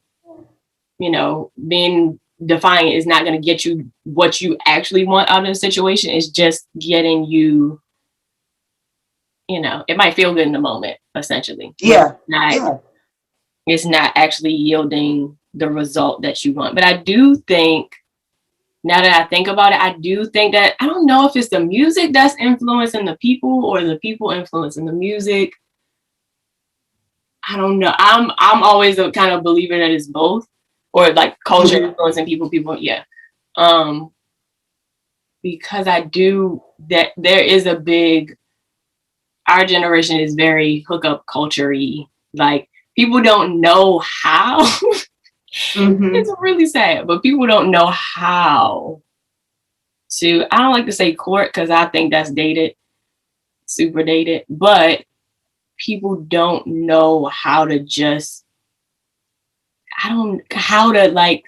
you know, being defiant is not gonna get you what you actually want out of the situation. It's just getting you, you know, it might feel good in the moment, essentially. It's not actually yielding the result that you want. But I do think, now that I think about it, I do think that, I don't know if it's the music that's influencing the people or the people influencing the music. I don't know. I'm always a kind of believer that it's both, or like culture influencing people. Yeah. Because I do, that there is a big, our generation is very hookup culture-y. Like, people don't know how. It's really sad, but people don't know how to, I don't like to say court because I think that's dated, super dated, but people don't know how to just, how to like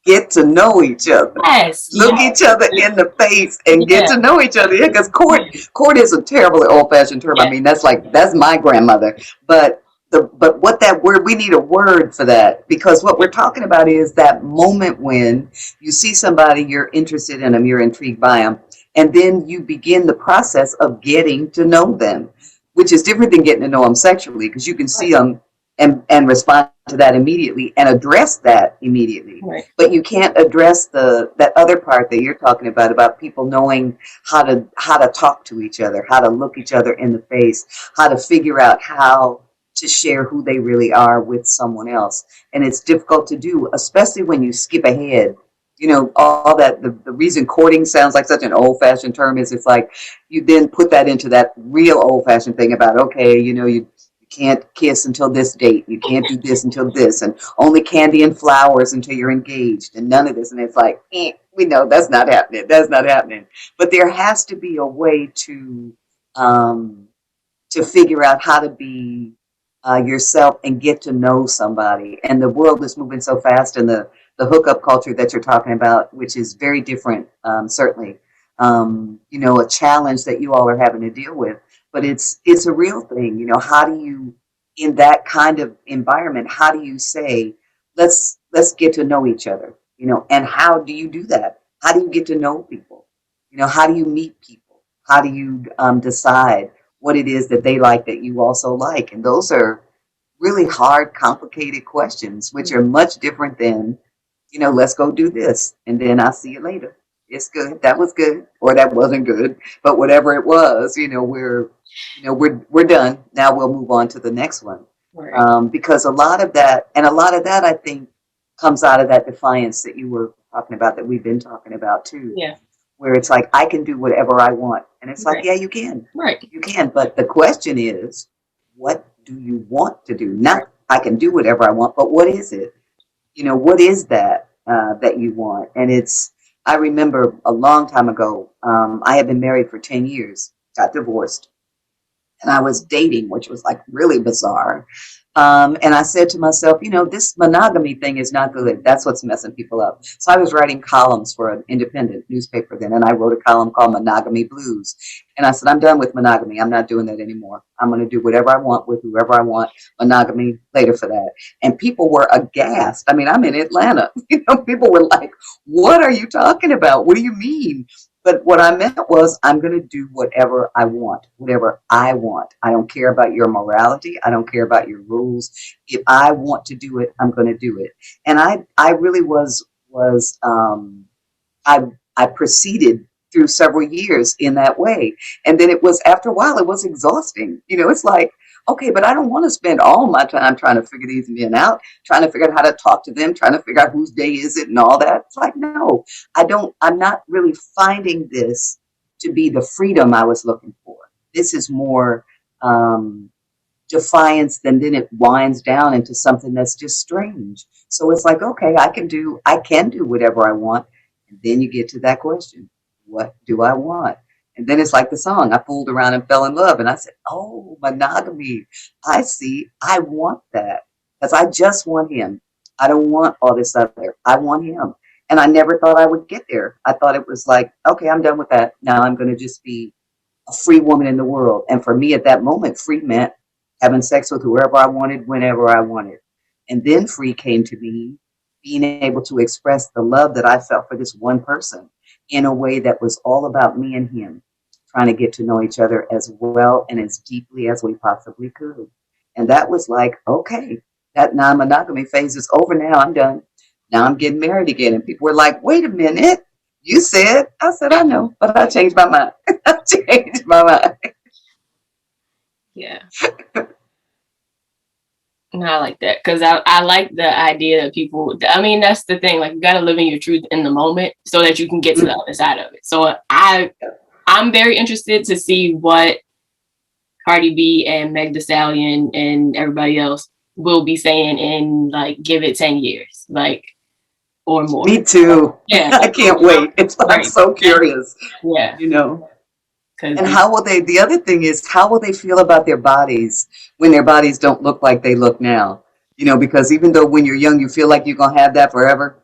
get to know each other. Yes. Look each other in the face and get to know each other. Because court is a terribly old-fashioned term. I mean, that's my grandmother. But but what that word, we need a word for that, because what we're talking about is that moment when you see somebody, you're interested in them, you're intrigued by them, and then you begin the process of getting to know them, which is different than getting to know them sexually, because you can see them and respond to that immediately and address that immediately. Right. But you can't address that other part that you're talking about people knowing how to talk to each other, how to look each other in the face, how to figure out how to share who they really are with someone else. And it's difficult to do, especially when you skip ahead. You know, all that, the reason courting sounds like such an old-fashioned term is it's like you then put that into that real old-fashioned thing about, okay, you can't kiss until this date, you can't do this until this, and only candy and flowers until you're engaged, and none of this. And it's like, we know that's not happening. That's not happening. But there has to be a way to figure out how to be yourself and get to know somebody. And the world is moving so fast, and the hookup culture that you're talking about, which is very different, certainly, a challenge that you all are having to deal with. But it's a real thing. How do you, in that kind of environment, how do you say, let's get to know each other? And how do you do that? How do you get to know people? How do you meet people? How do you decide what it is that they like that you also like? And those are really hard, complicated questions, which are much different than, let's go do this, and then I'll see you later. It's good. That was good, or that wasn't good. But whatever it was, we're done. Now we'll move on to the next one. Right. Because a lot of that, I think, comes out of that defiance that you were talking about, that we've been talking about too. Yeah. Where it's like, I can do whatever I want. And it's like, Right. yeah, you can. Right. You can. But the question is, what do you want to do? Not, I can do whatever I want, but what is it? What is that that you want? And I remember a long time ago, I had been married for 10 years, got divorced, and I was dating, which was like really bizarre. And I said to myself, this monogamy thing is not good. That's what's messing people up. So I was writing columns for an independent newspaper then, and I wrote a column called Monogamy Blues. And I said, I'm done with monogamy. I'm not doing that anymore. I'm going to do whatever I want with whoever I want. Monogamy later for that. And people were aghast. I mean, I'm in Atlanta. People were like, what are you talking about? What do you mean? But what I meant was, I'm going to do whatever I want, whatever I want. I don't care about your morality. I don't care about your rules. If I want to do it, I'm going to do it. And I really I proceeded through several years in that way. And then after a while, it was exhausting. It's like, okay, but I don't want to spend all my time trying to figure these men out, trying to figure out how to talk to them, trying to figure out whose day is it and all that. It's like, no, I'm not really finding this to be the freedom I was looking for. This is more defiance, then it winds down into something that's just strange. So it's like, okay, I can do whatever I want. And then you get to that question, what do I want? And then it's like the song, I fooled around and fell in love. And I said, oh, monogamy. I see. I want that, because I just want him. I don't want all this other. I want him. And I never thought I would get there. I thought it was like, okay, I'm done with that. Now I'm going to just be a free woman in the world. And for me at that moment, free meant having sex with whoever I wanted, whenever I wanted. And then free came to me being able to express the love that I felt for this one person in a way that was all about me and him, trying to get to know each other as well and as deeply as we possibly could. And that was like, okay, that non-monogamy phase is over now. I'm done. Now I'm getting married again. And people were like, wait a minute. You said, I said, I know, but I changed my mind. I changed my mind. Yeah. No, I like that, because I like the idea that people, I mean, that's the thing, like, you got to live in your truth in the moment so that you can get to the other side of it. So I'm very interested to see what Cardi B and Meg Thee Stallion and everybody else will be saying in, like, give it 10 years, like, or more. Me too. Yeah. I can't wait. I'm Right. so curious. Yeah. And how will the other thing is, how will they feel about their bodies when their bodies don't look like they look now? Because even though when you're young, you feel like you're going to have that forever,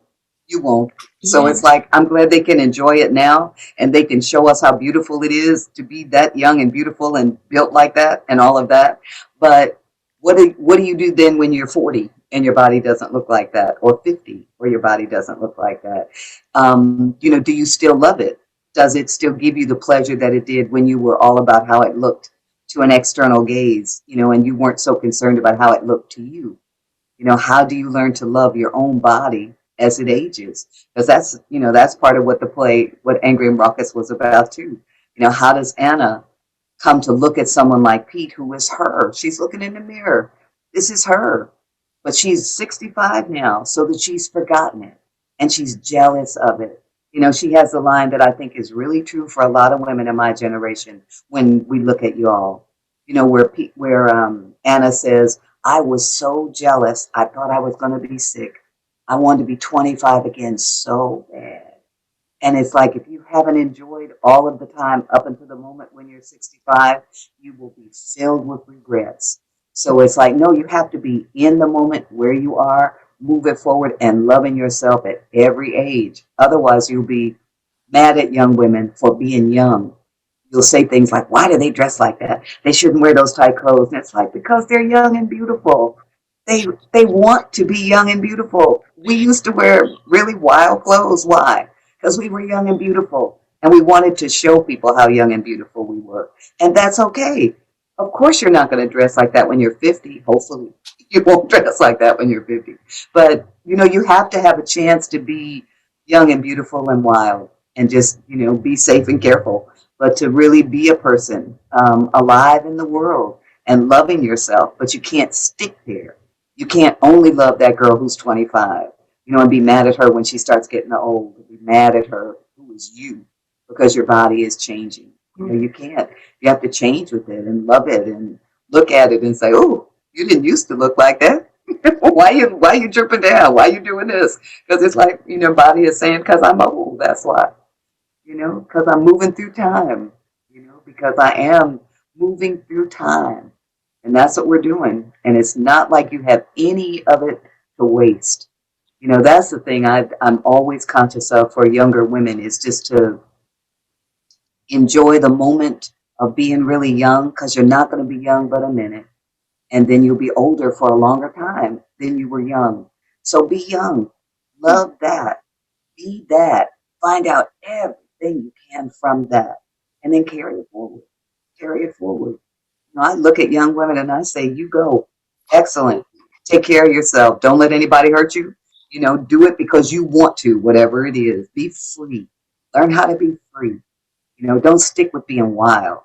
you won't. So it's like, I'm glad they can enjoy it now, and they can show us how beautiful it is to be that young and beautiful and built like that and all of that. But what do you do then when you're 40 and your body doesn't look like that, or 50 or your body doesn't look like that? Do you still love it? Does it still give you the pleasure that it did when you were all about how it looked to an external gaze, and you weren't so concerned about how it looked to you? How do you learn to love your own body as it ages? Because that's part of what Angry and Raucous was about too. How does Anna come to look at someone like Pete, who is her? She's looking in the mirror. This is her. But she's 65 now, so that she's forgotten it. And she's jealous of it. She has a line that I think is really true for a lot of women in my generation when we look at y'all. Where Anna says, I was so jealous. I thought I was going to be sick. I wanted to be 25 again so bad. And it's like, if you haven't enjoyed all of the time up until the moment when you're 65, you will be filled with regrets. So it's like, no, you have to be in the moment where you are, move it forward, and loving yourself at every age. Otherwise, you'll be mad at young women for being young. You'll say things like, why do they dress like that? They shouldn't wear those tight clothes. And it's like, because they're young and beautiful. They want to be young and beautiful. We used to wear really wild clothes. Why? Because we were young and beautiful. And we wanted to show people how young and beautiful we were. And that's okay. Of course, you're not going to dress like that when you're 50. Hopefully, you won't dress like that when you're 50. But, you have to have a chance to be young and beautiful and wild, and just, be safe and careful. But to really be a person alive in the world and loving yourself. But you can't stick there. You can't only love that girl who's 25, and be mad at her when she starts getting old. Be mad at her, who is you, because your body is changing. You can't. You have to change with it and love it and look at it and say, oh, you didn't used to look like that. why you dripping down? Why you doing this? Because it's like, body is saying, because I'm old. That's why. Because I'm moving through time. Because I am moving through time. And that's what we're doing. And it's not like you have any of it to waste. That's the thing I'm always conscious of for younger women, is just to enjoy the moment of being really young, because you're not going to be young but a minute. And then you'll be older for a longer time than you were young. So be young. Love that. Be that. Find out everything you can from that. And then carry it forward. Carry it forward. I look at young women and I say, you go. Excellent. Take care of yourself. Don't let anybody hurt you. Do it because you want to, whatever it is. Be free. Learn how to be free. Don't stick with being wild.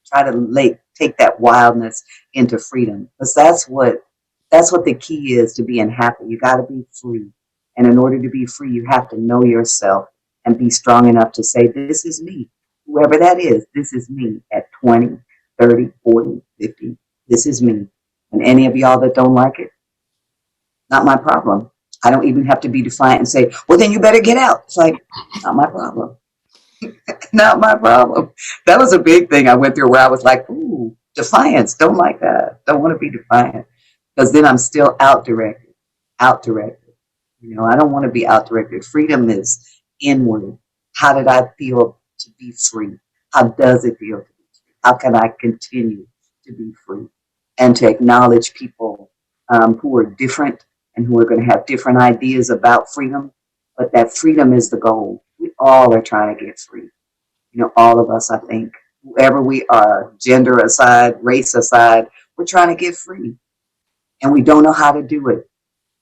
Try to take that wildness into freedom. Because that's what the key is to being happy. You got to be free. And in order to be free, you have to know yourself and be strong enough to say, this is me. Whoever that is, this is me at 20, 30, 40, 50. This is me. And any of y'all that don't like it, not my problem. I don't even have to be defiant and say, well, then you better get out. It's like, not my problem. Not my problem. That was a big thing I went through, where I was like, ooh, defiance. Don't like that. Don't want to be defiant. Because then I'm still out-directed. Out-directed. I don't want to be out-directed. Freedom is inward. How did I feel to be free? How does it feel to be free? How can I continue to be free? And to acknowledge people who are different and who are going to have different ideas about freedom. But that freedom is the goal. We all are trying to get free. All of us, I think, whoever we are, gender aside, race aside, we're trying to get free. And we don't know how to do it.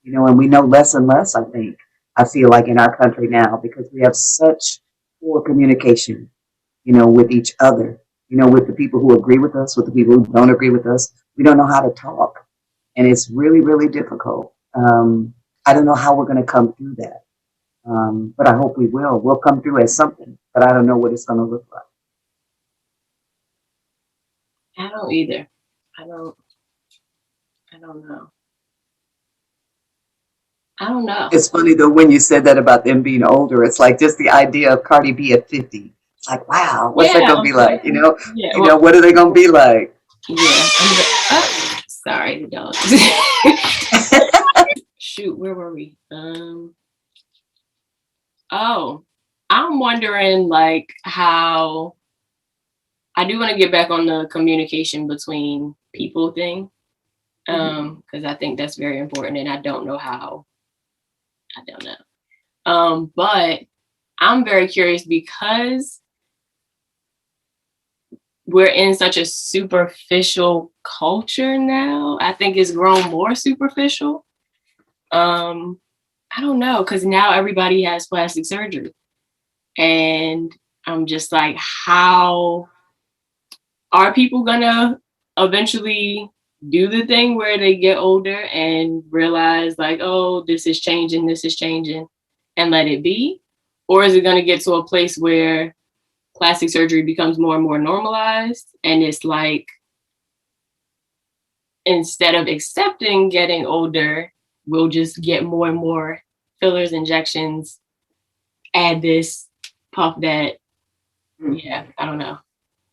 And we know less and less, I feel like, in our country now, because we have such poor communication, with each other, with the people who agree with us, with the people who don't agree with us. We don't know how to talk. And it's really, really difficult. I don't know how we're going to come through that. But I hope we will. We'll come through as something, but I don't know what it's going to look like. I don't either. I don't know. I don't know. It's funny though, when you said that about them being older, it's like just the idea of Cardi B at 50. It's like, wow, what's that going to be like? What are they going to be like? Yeah. Sorry, the dog. Shoot, where were we? I'm wondering like how I do want to get back on the communication between people thing. because I think that's very important, and I don't know how. I don't know. But I'm very curious because we're in such a superficial culture now. I think it's grown more superficial. I don't know, because now everybody has plastic surgery. And I'm just like, how are people gonna eventually do the thing where they get older and realize like, oh, this is changing, and let it be? Or is it gonna get to a place where plastic surgery becomes more and more normalized, and it's like, instead of accepting getting older, we'll just get more and more fillers, injections, add this, puff that. Yeah, I don't know.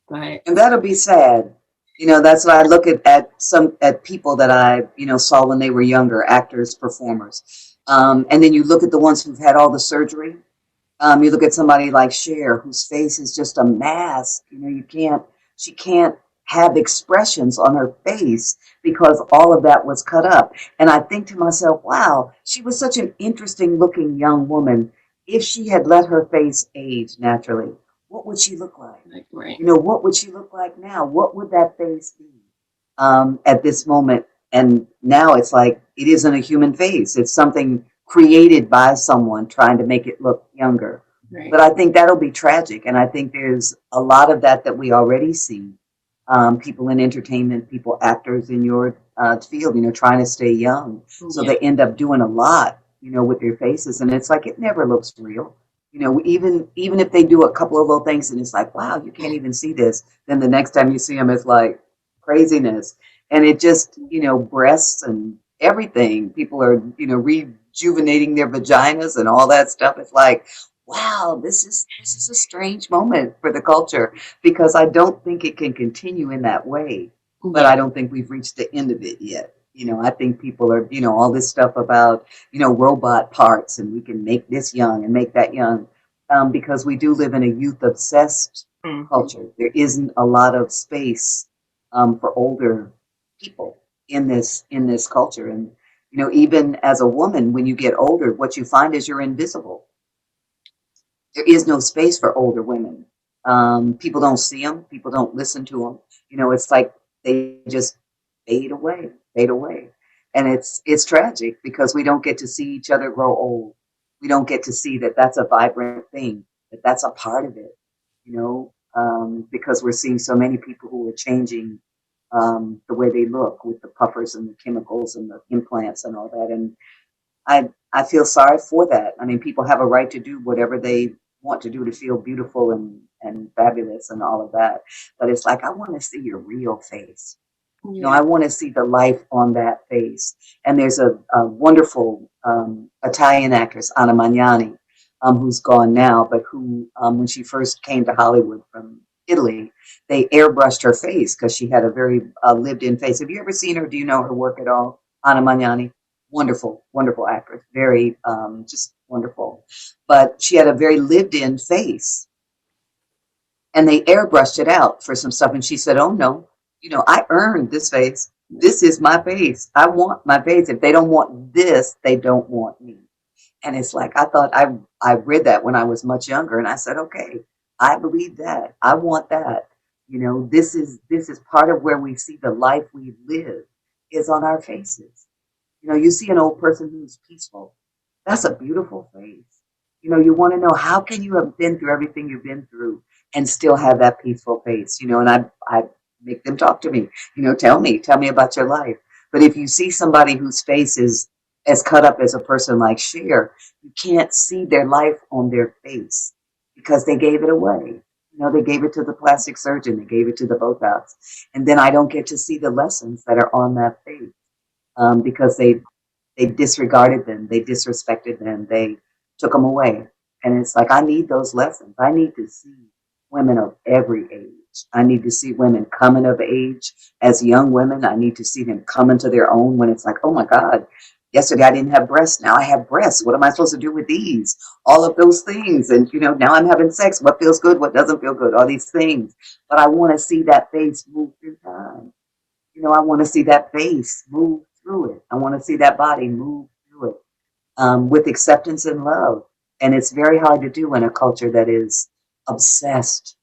But And that'll be sad. That's what I look at people that I, saw when they were younger, actors, performers. And then you look at the ones who've had all the surgery. You look at somebody like Cher, whose face is just a mask. She can't have expressions on her face because all of that was cut up. And I think to myself, wow, she was such an interesting looking young woman. If she had let her face age naturally, what would she look like? right. What would she look like now? What would that face be at this moment? And now it's like it isn't a human face. It's something created by someone trying to make it look younger. Right. But I think that'll be tragic. And I think there's a lot of that we already see. People in entertainment, people, actors in your field, trying to stay young. So they end up doing a lot, with their faces. And it's like, it never looks real. Even if they do a couple of little things and it's like, wow, you can't even see this. Then the next time you see them, it's like craziness. And it just, breasts and everything. People are, rejuvenating their vaginas and all that stuff. It's like, wow, this is a strange moment for the culture because I don't think it can continue in that way. But I don't think we've reached the end of it yet. I think people are, all this stuff about, robot parts and we can make this young and make that young because we do live in a youth obsessed culture. There isn't a lot of space for older people in this culture. And, even as a woman, when you get older, what you find is you're invisible. There is no space for older women. People don't see them. People don't listen to them. It's like they just fade away. And it's tragic because we don't get to see each other grow old. We don't get to see that that's a vibrant thing, that that's a part of it, because we're seeing so many people who are changing the way they look with the puffers and the chemicals and the implants and all that. And I feel sorry for that. I mean, people have a right to do whatever they want to do to feel beautiful and fabulous and all of that. But it's like, I want to see your real face. I want to see the life on that face. And there's a wonderful Italian actress, Anna Magnani, who's gone now, but who, when she first came to Hollywood from Italy, they airbrushed her face because she had a very lived-in face. Have you ever seen her? Do you know her work at all? Anna Magnani, wonderful, wonderful actress, very just wonderful. But she had a very lived-in face. And they airbrushed it out for some stuff. And she said, oh, no. I earned this face. This is my face. I want my face. If they don't want this, they don't want me. And it's like, I read that when I was much younger and I said, okay, I believe that. I want that. This is part of where we see the life we live is on our faces. You see an old person who's peaceful. That's a beautiful face. You want to know, how can you have been through everything you've been through and still have that peaceful face? And I make them talk to me, tell me about your life. But if you see somebody whose face is as cut up as a person like Cher, you can't see their life on their face because they gave it away. They gave it to the plastic surgeon, they gave it to the Botox. And then I don't get to see the lessons that are on that face because they disregarded them, they disrespected them, they took them away. And it's like, I need those lessons. I need to see women of every age. I need to see women coming of age as young women. I need to see them come into their own when it's like, oh my God, yesterday I didn't have breasts. Now I have breasts. What am I supposed to do with these? All of those things. And, now I'm having sex. What feels good? What doesn't feel good? All these things. But I want to see that face move through time. I want to see that face move through it. I want to see that body move through it with acceptance and love. And it's very hard to do in a culture that is obsessed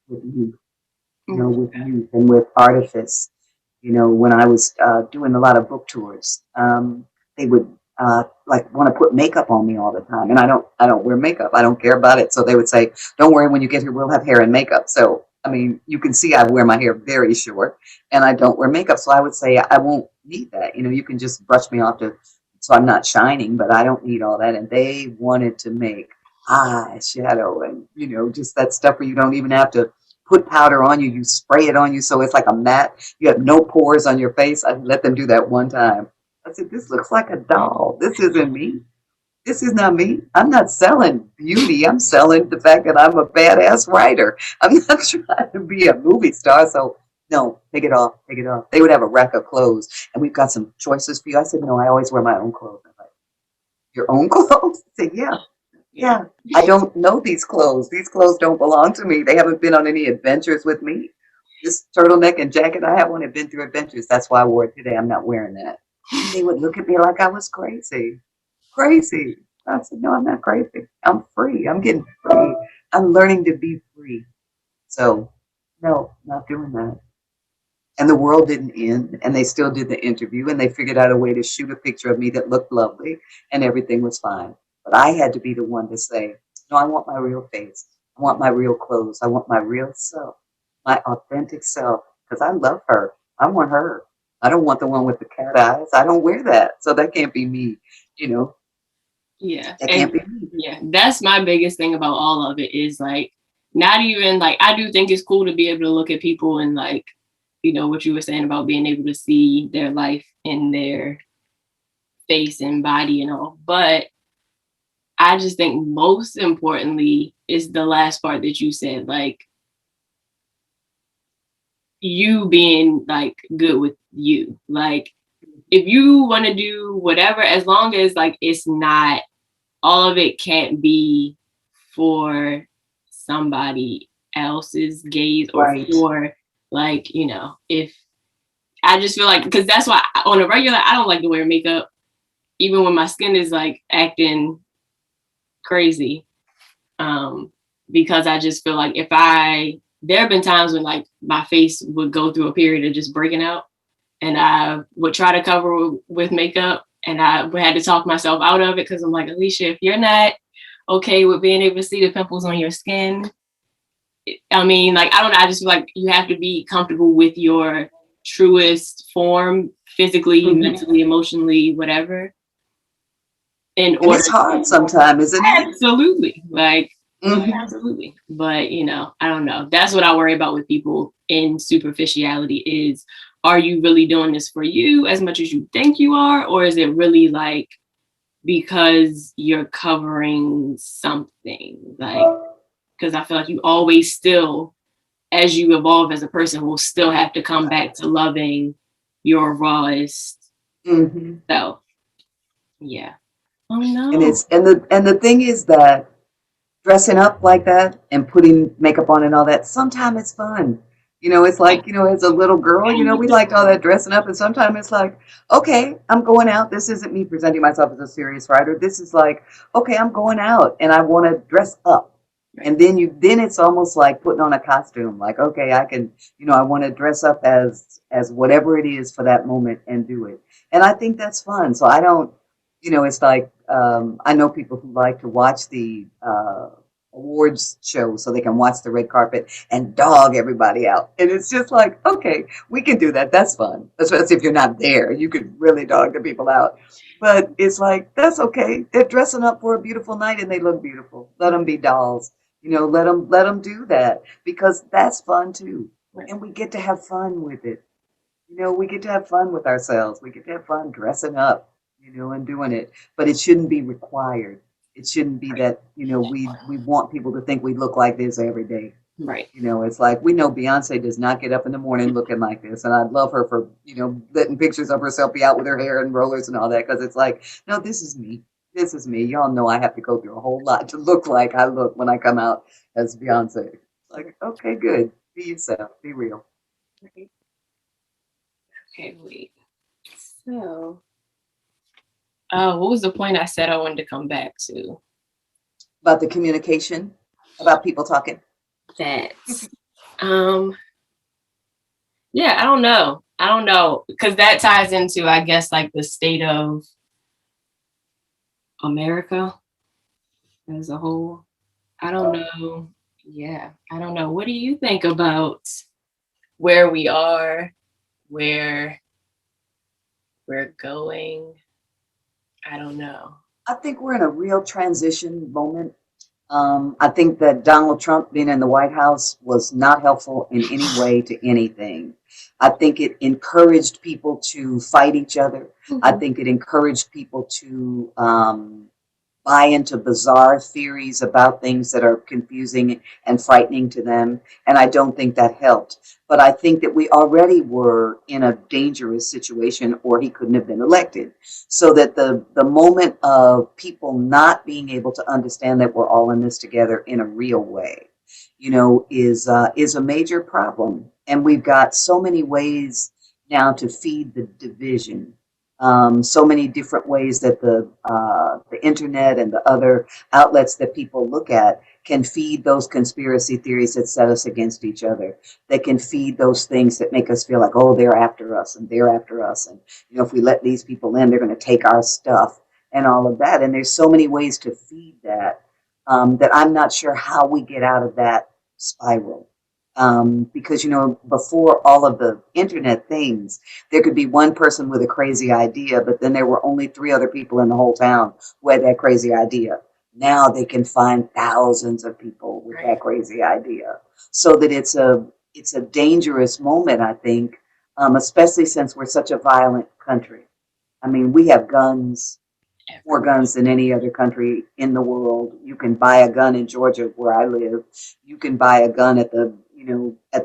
with youth, with youth and with artifice. When I was doing a lot of book tours, they would like want to put makeup on me all the time, and I don't wear makeup. I don't care about it. So they would say, "Don't worry, when you get here, we'll have hair and makeup." So I mean, you can see I wear my hair very short, and I don't wear makeup. So I would say I won't need that. You can just brush me off so I'm not shining, but I don't need all that. And they wanted to make eye shadow and just that stuff where you don't even have to put powder on you. You spray it on you so it's like a matte. You have no pores on your face. I let them do that one time. I said, this looks like a doll. This isn't me. This is not me. I'm not selling beauty. I'm selling the fact that I'm a badass writer. I'm not trying to be a movie star. So no, take it off. Take it off. They would have a rack of clothes and we've got some choices for you. I said, no, I always wear my own clothes. I'm like, your own clothes? I said, yeah. Yeah, I don't know these clothes. These clothes don't belong to me. They haven't been on any adventures with me. This turtleneck and jacket I have on have been through adventures. That's why I wore it today. I'm not wearing that. They would look at me like I was crazy. Crazy. I said, no, I'm not crazy. I'm free. I'm getting free. I'm learning to be free. So, no, not doing that. And the world didn't end, and they still did the interview, and they figured out a way to shoot a picture of me that looked lovely, and everything was fine. But I had to be the one to say, no, I want my real face. I want my real clothes. I want my real self, my authentic self, because I love her. I want her. I don't want the one with the cat eyes. I don't wear that. So that can't be me, Yeah. That can't be me. Yeah, that's my biggest thing about all of it is like, not even like, I do think it's cool to be able to look at people and like, what you were saying about being able to see their life in their face and body and all. But I just think most importantly is the last part that you said, like you being like good with you. Like if you want to do whatever, as long as like it's not, all of it can't be for somebody else's gaze or Right. for like, if I just feel like, because that's why on a regular, I don't like to wear makeup, even when my skin is like acting crazy. Because I just feel like there have been times when like my face would go through a period of just breaking out and I would try to cover with makeup and I had to talk myself out of it because I'm like, Alicia, if you're not okay with being able to see the pimples on your skin, I mean, like, I don't know, I just feel like you have to be comfortable with your truest form, physically, mentally, emotionally, whatever. In And order, it's hard sometimes, isn't it? absolutely, like, absolutely. But I don't know. That's what I worry about with people in superficiality is, are you really doing this for you as much as you think you are, or is it really like because you're covering something? Like, because I feel like you always still, as you evolve as a person, will still have to come back to loving your rawest self. Yeah. Oh no. And the thing is that dressing up like that and putting makeup on and all that, sometimes it's fun. It's like, as a little girl, we liked all that dressing up. And sometimes it's like, okay, I'm going out. This isn't me presenting myself as a serious writer. This is like, okay, I'm going out and I want to dress up. And then it's almost like putting on a costume. Like, okay, I can, I want to dress up as whatever it is for that moment and do it. And I think that's fun. So I don't, it's like, I know people who like to watch the awards show so they can watch the red carpet and dog everybody out. And it's just like, okay, we can do that. That's fun. Especially if you're not there. You could really dog the people out. But it's like, that's okay. They're dressing up for a beautiful night and they look beautiful. Let them be dolls. Let them do that because that's fun too. And we get to have fun with it. We get to have fun with ourselves. We get to have fun dressing up, and doing it. But it shouldn't be required. It shouldn't be that, we want people to think we look like this every day. Right. It's like we know Beyonce does not get up in the morning looking like this. And I love her for, letting pictures of herself be out with her hair and rollers and all that. Because it's like, no, this is me. This is me. Y'all know I have to go through a whole lot to look like I look when I come out as Beyonce. Like, okay, good. Be yourself. Be real. Okay, wait. So, what was the point I said I wanted to come back to? About the communication, about people talking. That, yeah, I don't know, because that ties into, I guess, like the state of America as a whole. I don't know. Yeah, I don't know. What do you think about where we are, where we're going? I don't know. I think we're in a real transition moment. I think that Donald Trump being in the White House was not helpful in any way to anything. I think it encouraged people to fight each other. I think it encouraged people to buy into bizarre theories about things that are confusing and frightening to them. And I don't think that helped. But I think that we already were in a dangerous situation, or he couldn't have been elected. So that the moment of people not being able to understand that we're all in this together in a real way, is a major problem. And we've got so many ways now to feed the division, so many different ways that the internet and the other outlets that people look at can feed those conspiracy theories that set us against each other. That can feed those things that make us feel like, oh, they're after us and they're after us, and if we let these people in, they're going to take our stuff and all of that. And there's so many ways to feed that, that I'm not sure how we get out of that spiral. Because before all of the internet things, there could be one person with a crazy idea, but then there were only 3 other people in the whole town who had that crazy idea. Now they can find thousands of people with that crazy idea, so that it's a dangerous moment, I think, especially since we're such a violent country. I mean, we have guns, more guns than any other country in the world. You can buy a gun in Georgia, where I live. You can buy a gun at the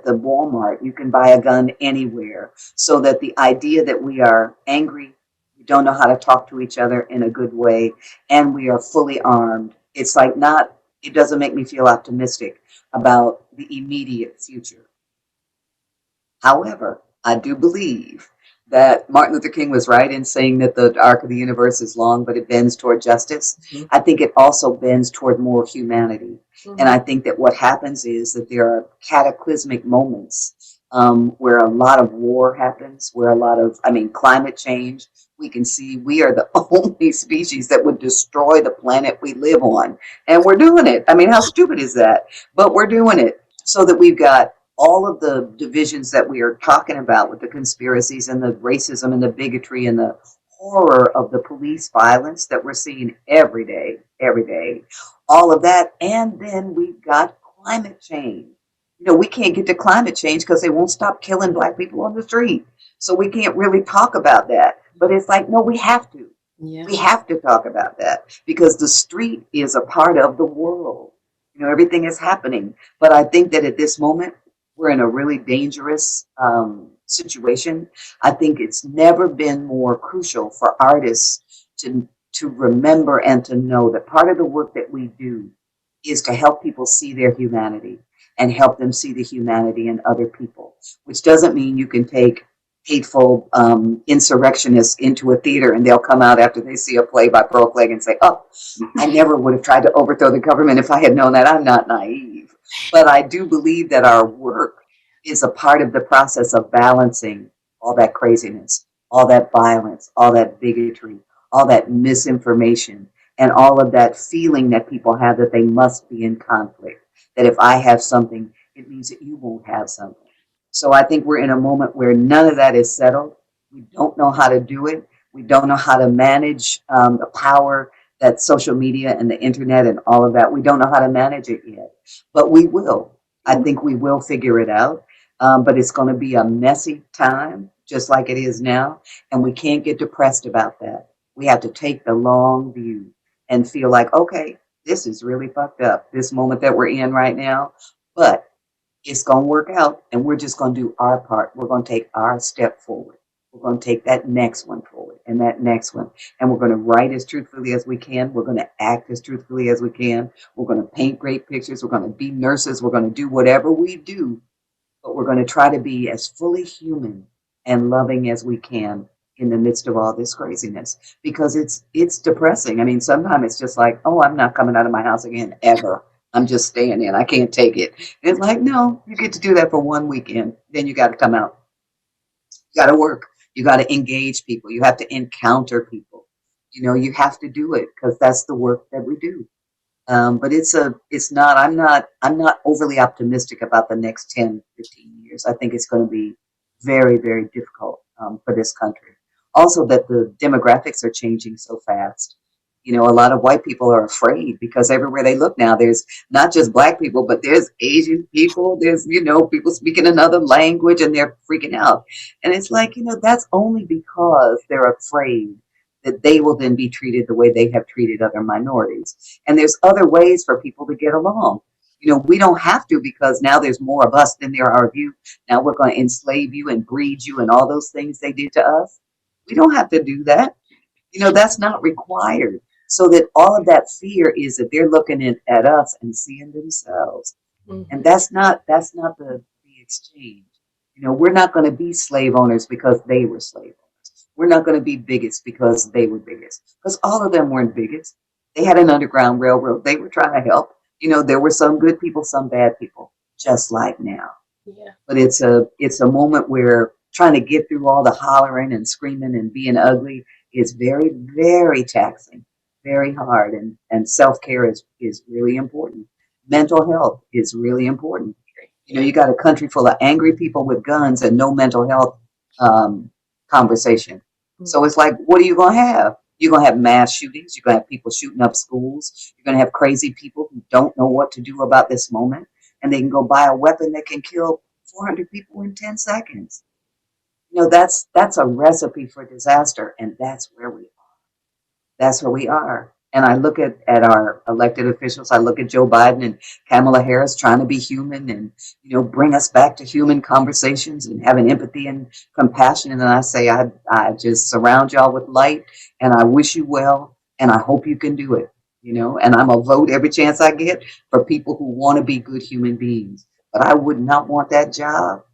Walmart. You can buy a gun anywhere. So that the idea that we are angry, we don't know how to talk to each other in a good way, and we are fully armed, it's like not. It doesn't make me feel optimistic about the immediate future. However, I do believe that Martin Luther King was right in saying that the arc of the universe is long, but it bends toward justice. I think it also bends toward more humanity. And I think that what happens is that there are cataclysmic moments, where a lot of war happens, where climate change. We can see we are the only species that would destroy the planet we live on. And we're doing it. I mean, how stupid is that? But we're doing it, so that we've got all of the divisions that we are talking about, with the conspiracies and the racism and the bigotry and the horror of the police violence that we're seeing every day, all of that. And then we've got climate change. We can't get to climate change because they won't stop killing Black people on the street. So we can't really talk about that. But it's like, no, we have to. Yeah. We have to talk about that, because the street is a part of the world. Everything is happening. But I think that at this moment, we're in a really dangerous situation. I think it's never been more crucial for artists to remember and to know that part of the work that we do is to help people see their humanity and help them see the humanity in other people, which doesn't mean you can take hateful insurrectionists into a theater and they'll come out after they see a play by Pearl Clegg and say, oh, I never would have tried to overthrow the government if I had known that. I'm not naive. But I do believe that our work is a part of the process of balancing all that craziness, all that violence, all that bigotry, all that misinformation, and all of that feeling that people have that they must be in conflict. That if I have something, it means that you won't have something. So I think we're in a moment where none of that is settled. We don't know how to do it. We don't know how to manage the power that social media and the internet and all of that. We don't know how to manage it yet, but we will. I think we will figure it out. But it's going to be a messy time, just like it is now. And we can't get depressed about that. We have to take the long view and feel like, okay, this is really fucked up, this moment that we're in right now. But it's going to work out, and we're just going to do our part. We're going to take our step forward. We're going to take that next one forward and that next one. And we're going to write as truthfully as we can. We're going to act as truthfully as we can. We're going to paint great pictures. We're going to be nurses. We're going to do whatever we do. But we're going to try to be as fully human and loving as we can in the midst of all this craziness, because it's depressing. I mean, sometimes it's just like, oh, I'm not coming out of my house again ever. I'm just staying in. I can't take it. And it's like, no, you get to do that for one weekend. Then you got to come out. You got to work. You got to engage people. You have to encounter people. You know, you have to do it because that's the work that we do. But I'm not overly optimistic about the next 10, 15 years. I think it's going to be very, very difficult for this country. Also, that the demographics are changing so fast. You know, a lot of white people are afraid because everywhere they look now, there's not just black people, but there's Asian people. There's, you know, people speaking another language and they're freaking out. And it's like, you know, that's only because they're afraid that they will then be treated the way they have treated other minorities. And there's other ways for people to get along. You know, we don't have to, because now there's more of us than there are of you. Now we're going to enslave you and breed you and all those things they did to us. We don't have to do that. You know, that's not required. So that all of that fear is that they're looking at us and seeing themselves. And that's not the exchange. You know, we're not going to be slave owners because they were slave owners. We're not going to be bigots because they were bigots. Because all of them weren't bigots. They had an underground railroad. They were trying to help. You know, there were some good people, some bad people, just like now. Yeah. But it's a moment where trying to get through all the hollering and screaming and being ugly is very, very taxing, very hard. And self-care is really important. Mental health is really important. You know, you got a country full of angry people with guns and no mental health conversation. So it's like, what are you going to have? You're going to have mass shootings. You're going to have people shooting up schools. You're going to have crazy people who don't know what to do about this moment. And they can go buy a weapon that can kill 400 people in 10 seconds. You know, that's a recipe for disaster. And that's where we are. And I look at our elected officials. I look at Joe Biden and Kamala Harris trying to be human and, you know, bring us back to human conversations and having empathy and compassion. And I say, I just surround y'all with light and I wish you well and I hope you can do it, you know, and I'm going to vote every chance I get for people who want to be good human beings. But I would not want that job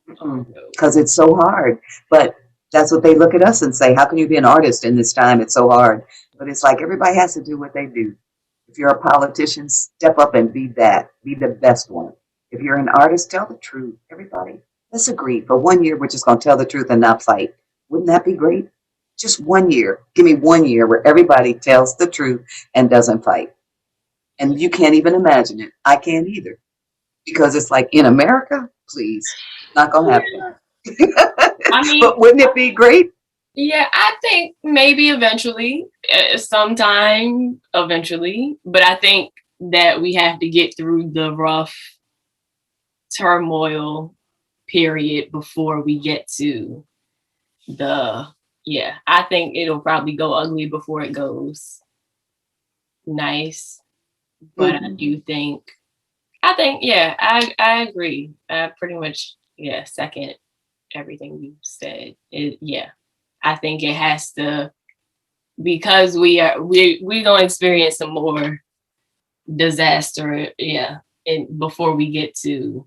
because it's so hard. But that's what they look at us and say, how can you be an artist in this time? It's so hard. But it's like everybody has to do what they do. If you're a politician, step up and be that. Be the best one. If you're an artist, tell the truth. Everybody, let's agree. For 1 year, we're just going to tell the truth and not fight. Wouldn't that be great? Just 1 year. Give me 1 year where everybody tells the truth and doesn't fight. And you can't even imagine it. I can't either. Because it's like, in America, please, not going to happen. I mean, But wouldn't it be great? yeah, I think maybe eventually, sometime eventually, but I think that we have to get through the rough turmoil period before we get to yeah, I think it'll probably go ugly before it goes nice. But I think, yeah, I agree. I pretty much, yeah, second everything you said. Yeah. I think it has to, because we're gonna experience some more disaster, yeah, and before we get to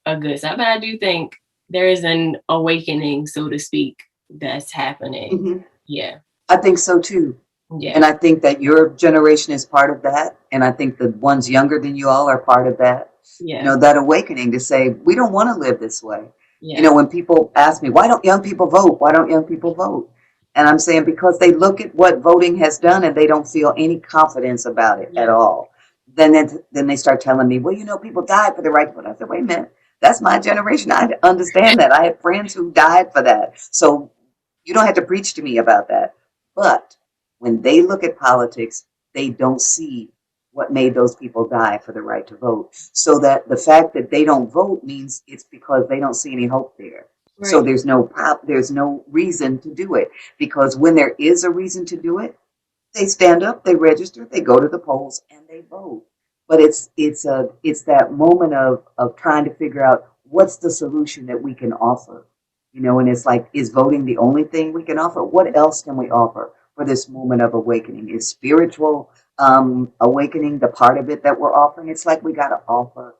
a good side. But I do think there is an awakening, so to speak, that's happening. Mm-hmm. Yeah. I think so too. Yeah. And I think that your generation is part of that. And I think the ones younger than you all are part of that. Yeah. You know, that awakening to say, we don't want to live this way. Yeah. You know, when people ask me, why don't young people vote? Why don't young people vote? And I'm saying, because they look at what voting has done and they don't feel any confidence about it at all. Then they start telling me, well, you know, people died for the right to vote. I said, wait a minute, that's my generation. I understand that. I had friends who died for that. So you don't have to preach to me about that. But when they look at politics, they don't see what made those people die for the right to vote. So that the fact that they don't vote means it's because they don't see any hope there. Right. So there's no reason to do it, because when there is a reason to do it, they stand up, they register, they go to the polls, and they vote. But it's that moment of trying to figure out what's the solution that we can offer. You know, and it's like, is voting the only thing we can offer? What else can we offer for this moment of awakening? Is spiritual awakening the part of it that we're offering? It's like we got to offer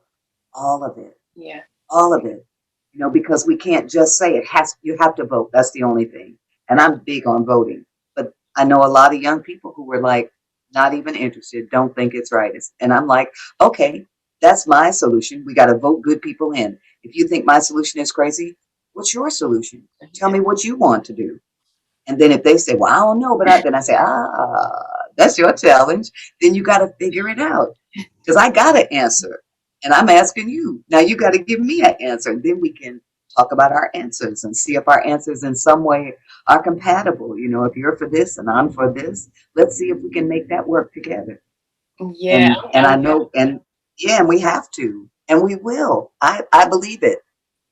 all of it. Yeah. All of it. because we can't just say you have to vote. That's the only thing. And I'm big on voting, but I know a lot of young people who were like, not even interested, don't think it's right. And I'm like, okay, that's my solution. We got to vote good people in. If you think my solution is crazy, what's your solution? Tell me what you want to do. And then if they say, well, I don't know, then I say, that's your challenge. Then you got to figure it out because I got an answer and I'm asking you. Now you got to give me an answer. And then we can talk about our answers and see if our answers in some way are compatible. If you're for this and I'm for this, let's see if we can make that work together. Yeah. And I know, and yeah, and we have to, and we will. I believe it.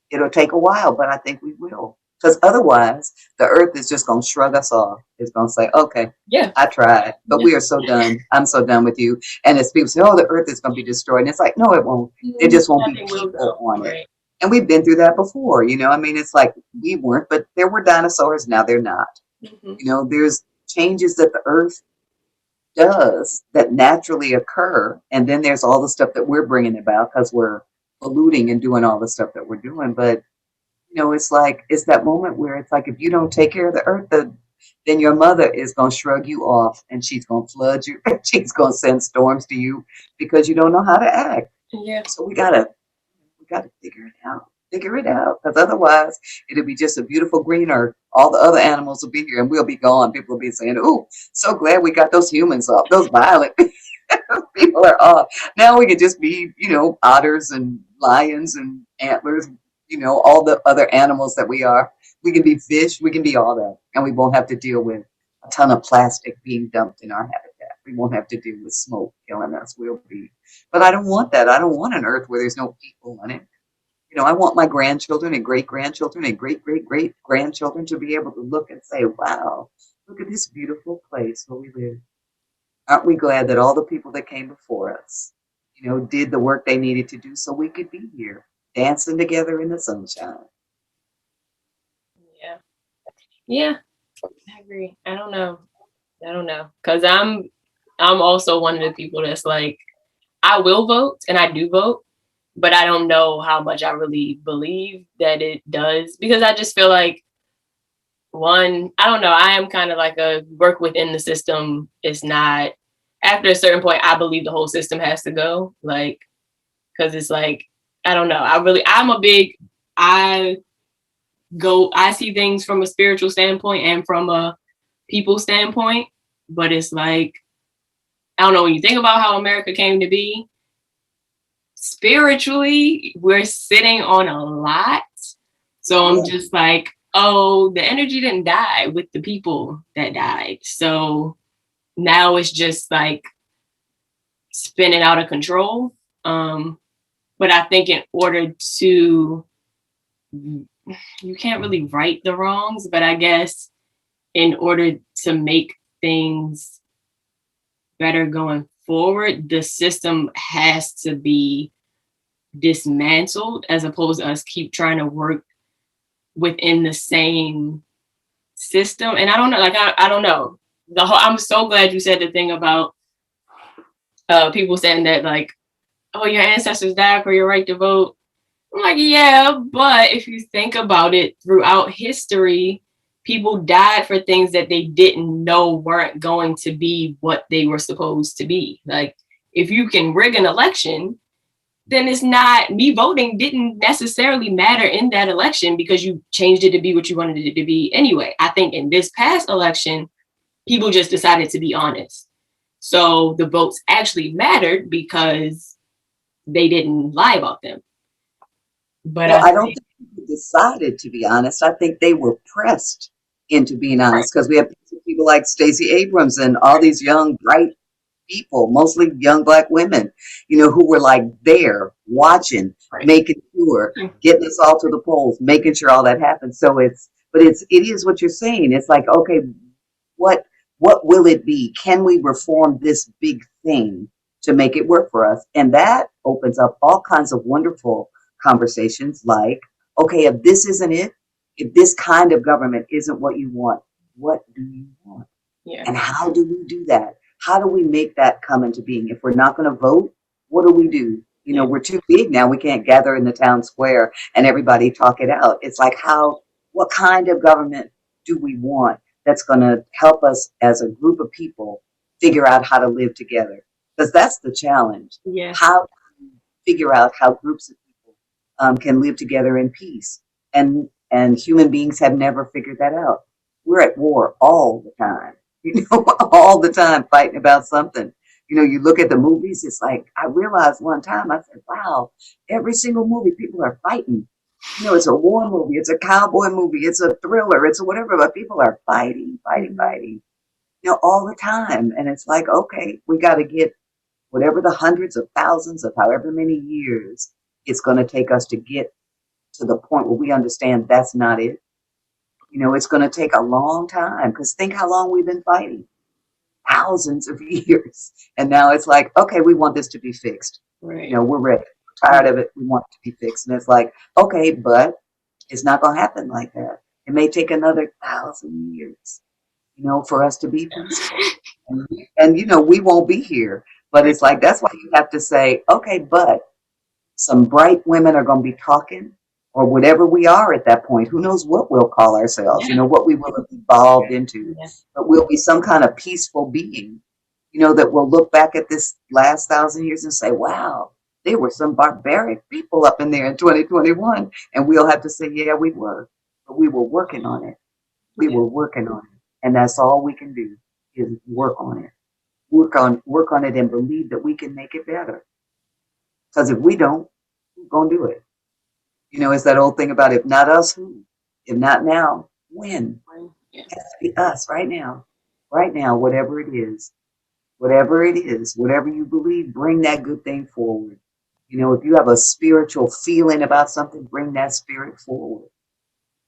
It'll take a while, but I think we will. Because otherwise, the earth is just going to shrug us off. It's going to say, okay, Yeah. I tried, but we are so done. I'm so done with you. And as people say, oh, the earth is going to be destroyed. And it's like, no, it won't. There just won't be people on it. And we've been through that before. It's like we weren't, but there were dinosaurs. Now they're not. There's changes that the earth does that naturally occur. And then there's all the stuff that we're bringing about because we're polluting and doing all the stuff that we're doing. But it's that moment where it's like if you don't take care of the earth, then your mother is going to shrug you off and she's going to flood you. She's going to send storms to you because you don't know how to act. Yeah. So we gotta figure it out. Figure it out, because otherwise it'll be just a beautiful green earth. All the other animals will be here and we'll be gone. People will be saying, "Oh, so glad we got those humans off. Those violent people are off. Now we can just be, otters and lions and antlers, all the other animals that we are. We can be fish, we can be all that. And we won't have to deal with a ton of plastic being dumped in our habitat. We won't have to deal with smoke killing us. But I don't want that. I don't want an earth where there's no people on it. I want my grandchildren and great grandchildren and great great great grandchildren to be able to look and say, wow, look at this beautiful place where we live. Aren't we glad that all the people that came before us, did the work they needed to do so we could be here dancing together in the sunshine? Yeah. Yeah. I agree. I don't know. Cause I'm also one of the people that's like, I will vote and I do vote, but I don't know how much I really believe that it does because I just feel like I don't know. I am kind of like a work within the system. It's not after a certain point, I believe the whole system has to go. Like, cause it's like, I don't know. I see things from a spiritual standpoint and from a people standpoint, but it's like, I don't know, when you think about how America came to be, spiritually, we're sitting on a lot. So I'm just like, oh, the energy didn't die with the people that died. So now it's just like spinning out of control. But I think in order to, you can't really right the wrongs, but I guess in order to make things better going forward, the system has to be dismantled as opposed to us keep trying to work within the same system. And I don't know, like I don't know. I'm so glad you said the thing about people saying that like, oh, your ancestors died for your right to vote. I'm like, yeah, but if you think about it, throughout history, people died for things that they didn't know weren't going to be what they were supposed to be. Like, if you can rig an election, then it's not, me voting didn't necessarily matter in that election because you changed it to be what you wanted it to be anyway. I think in this past election, people just decided to be honest. So the votes actually mattered because they didn't lie about them. But well, I don't think people decided to be honest. I think they were pressed into being honest because we have people like Stacey Abrams and all these young, bright people, mostly young Black women, who were like there watching, making sure, getting us all to the polls, making sure all that happened. So it is what you're saying. It's like, okay, what will it be? Can we reform this big thing to make it work for us? And that opens up all kinds of wonderful conversations like, okay, if this isn't it, if this kind of government isn't what you want, what do you want? Yeah. And how do we do that? How do we make that come into being? If we're not going to vote, what do we do? You know, we're too big now. We can't gather in the town square and everybody talk it out. It's like what kind of government do we want that's going to help us as a group of people figure out how to live together? Because that's the challenge. Yeah. How figure out how groups of people can live together in peace. And human beings have never figured that out. We're at war all the time, all the time fighting about something. You look at the movies, it's like, I realized one time, I said, wow, every single movie, people are fighting. It's a war movie, it's a cowboy movie, it's a thriller, it's a whatever, but people are fighting, fighting, fighting, all the time. And it's like, okay, we got to get whatever the hundreds of thousands of however many years it's going to take us to get to the point where we understand that's not it. It's going to take a long time, because think how long we've been fighting, thousands of years. And now it's like, okay, we want this to be fixed. Right. We're ready. We're tired of it. We want it to be fixed. And it's like, okay, but it's not going to happen like that. It may take another 1,000 years, for us to be peaceful. And we won't be here. But it's like, that's why you have to say, okay, but some bright women are going to be talking, or whatever we are at that point. Who knows what we'll call ourselves, what we will have evolved into. Yeah. But we'll be some kind of peaceful being, that will look back at this last 1,000 years and say, wow, there were some barbaric people up in there in 2021. And we'll have to say, yeah, we were. But we were working on it. We were working on it. And that's all we can do, is work on it. Work on it and believe that we can make it better. Because if we don't, who's going to do it? It's that old thing about, if not us, who? If not now, when? Yeah. It has to be us right now. Right now, whatever it is, whatever you believe, bring that good thing forward. If you have a spiritual feeling about something, bring that spirit forward.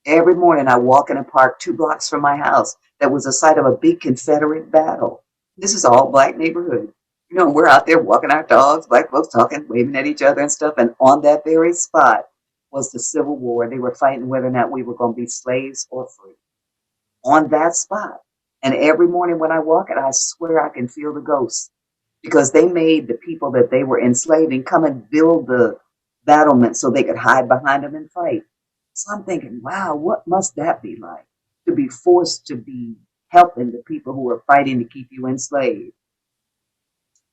Every morning I walk in a park 2 blocks from my house that was the site of a big Confederate battle. This is all black neighborhood. We're out there walking our dogs, black folks talking, waving at each other and stuff. And on that very spot was the Civil War. They were fighting whether or not we were going to be slaves or free. On that spot. And every morning when I walk it, I swear I can feel the ghosts, because they made the people that they were enslaving come and build the battlements so they could hide behind them and fight. So I'm thinking, wow, what must that be like, to be forced to be helping the people who are fighting to keep you enslaved?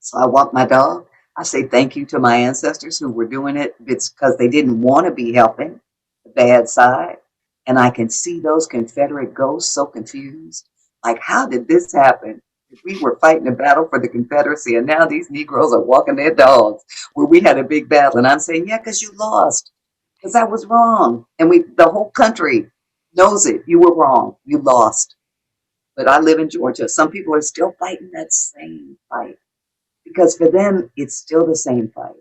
So I walk my dog. I say thank you to my ancestors who were doing it. It's because they didn't want to be helping the bad side. And I can see those Confederate ghosts so confused. Like, how did this happen? We were fighting a battle for the Confederacy, and now these Negroes are walking their dogs where we had a big battle. And I'm saying, yeah, because you lost. Because I was wrong. And the whole country knows it. You were wrong. You lost. But I live in Georgia. Some people are still fighting that same fight, because for them, it's still the same fight.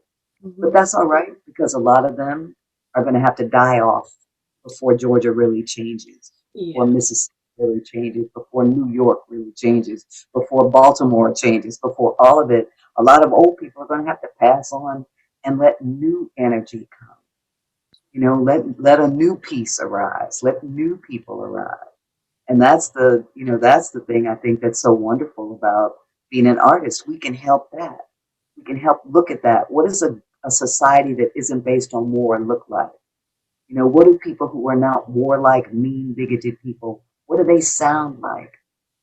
Mm-hmm. But that's all right, because a lot of them are going to have to die off before Georgia really changes, before Mississippi really changes, before New York really changes, before Baltimore changes, before all of it. A lot of old people are going to have to pass on and let new energy come. Let a new peace arise. Let new people arise. And that's the thing I think that's so wonderful about being an artist. We can help that. We can help look at that. What does a society that isn't based on war look like? What do people who are not warlike, mean, bigoted people, what do they sound like?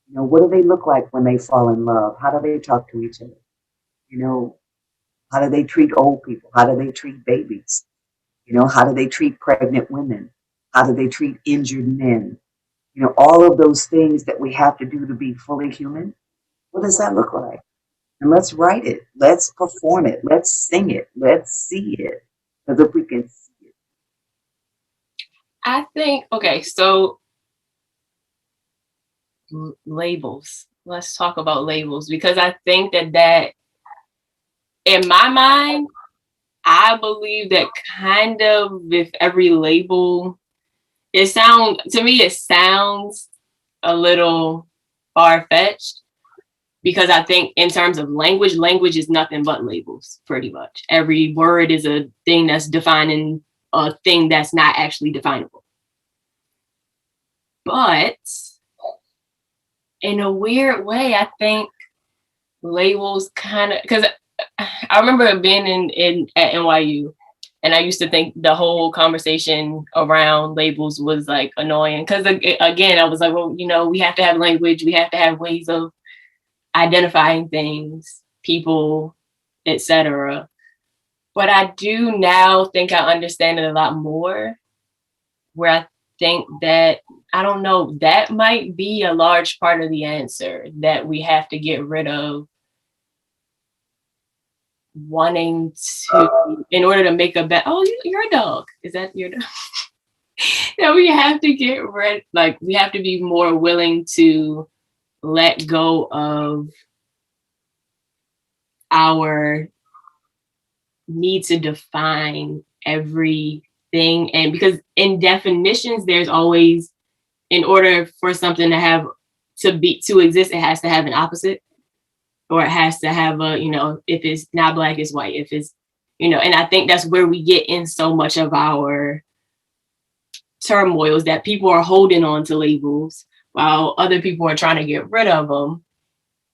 What do they look like when they fall in love? How do they talk to each other? How do they treat old people? How do they treat babies? How do they treat pregnant women? How do they treat injured men? All of those things that we have to do to be fully human. What does that look like? And let's write it. Let's perform it. Let's sing it. Let's see it. Because if we can see it. I think, okay, so labels. Let's talk about labels, because I think that in my mind, I believe that kind of with every label, to me, it sounds a little far-fetched, because I think in terms of language is nothing but labels, pretty much. Every word is a thing that's defining a thing that's not actually definable. But in a weird way, I think labels kind of, because I remember being in at NYU, and I used to think the whole conversation around labels was like annoying because again, I was like, well, we have to have language, we have to have ways of identifying things, people, etc. But I do now think I understand it a lot more, where I think that, I don't know, that might be a large part of the answer, that we have to get rid of wanting to, in order to make a bet. Oh, you're a dog. Is that your dog? That we have to get rid, like, we have to be more willing to let go of our need to define everything. And because in definitions, there's always, in order for something to exist, it has to have an opposite, or it has to have a, if it's not black, it's white. If it's, and I think that's where we get in so much of our turmoils, that people are holding on to labels while other people are trying to get rid of them,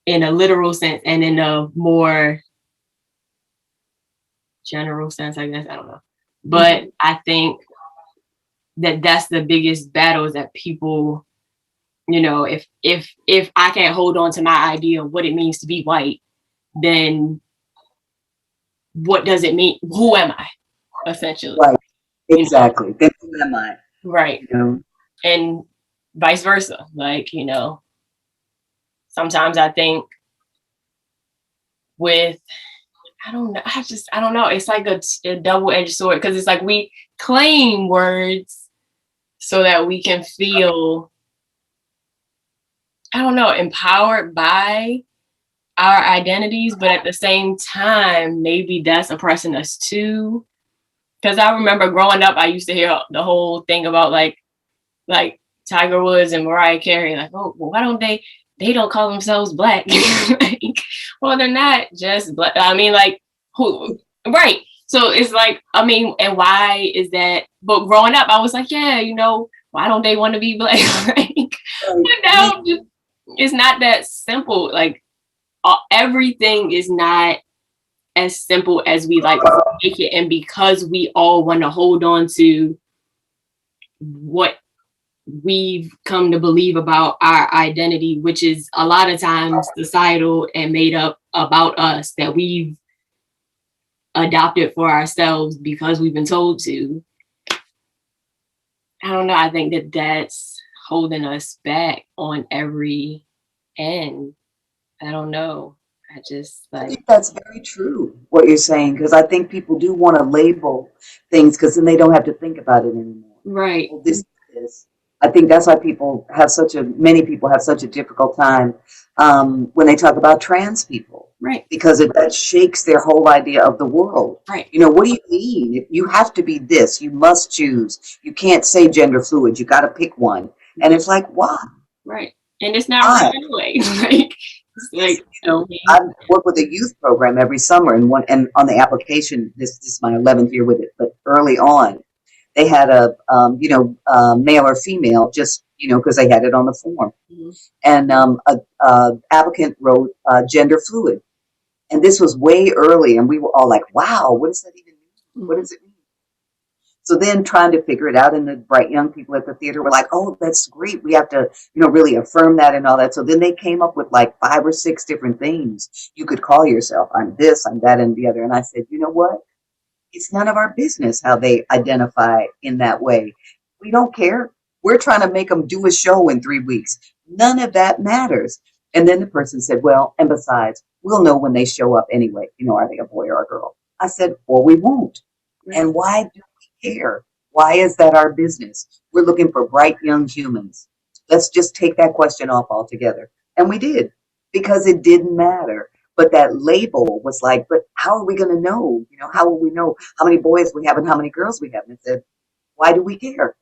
in a literal sense and in a more general sense, I guess. I don't know. But I think that that's the biggest battle, is that people, if I can't hold on to my idea of what it means to be white, then what does it mean? Who am I, essentially? Right. Exactly. Then who am I? Right. And vice versa. Like, sometimes I think with, I don't know. It's like a double-edged sword, because it's like we claim words so that we can feel, I don't know, empowered by our identities, but at the same time, maybe that's oppressing us too. Because I remember growing up, I used to hear the whole thing about like Tiger Woods and Mariah Carey, like, oh, well, why don't they don't call themselves black? Like, well, they're not just black. I mean, like, who? Right. So it's like, I mean, and why is that? But growing up, I was like, yeah, why don't they want to be black? Like, but now it's not that simple. Like, everything is not as simple as we like to make it. And because we all want to hold on to what we've come to believe about our identity, which is a lot of times societal and made up about us, that we've adopted for ourselves because we've been told to. I don't know. I think that that's holding us back on every end. I don't know. I think that's very true, what you're saying, because I think people do want to label things, because then they don't have to think about it anymore. Right. Well, this is. I think that's why many people have such a difficult time when they talk about trans people. Right. Because that shakes their whole idea of the world. Right. What do you mean? If you have to be this, you must choose. You can't say gender fluid. You got to pick one. And it's like, why? Right. And it's not right anyway. Like, I work with a youth program every summer, and on the application, this is my 11th year with it, but early on, they had a male or female, just because they had it on the form, and a applicant wrote gender fluid, and this was way early, and we were all like, "Wow, what does that even mean? What does it mean?" So then trying to figure it out, and the bright young people at the theater were like, "Oh, that's great. We have to, really affirm that and all that." So then they came up with like 5 or 6 different things you could call yourself. I'm this, I'm that, and the other. And I said, you know what? It's none of our business how they identify in that way. We don't care. We're trying to make them do a show in 3 weeks. None of that matters. And then the person said, well, and besides, we'll know when they show up anyway. Are they a boy or a girl? I said, or we won't. And why do care? Why is that our business? We're looking for bright young humans. Let's just take that question off altogether. And we did, because it didn't matter. But that label was like, but how are we going to know? How will we know how many boys we have and how many girls we have? And it said, why do we care?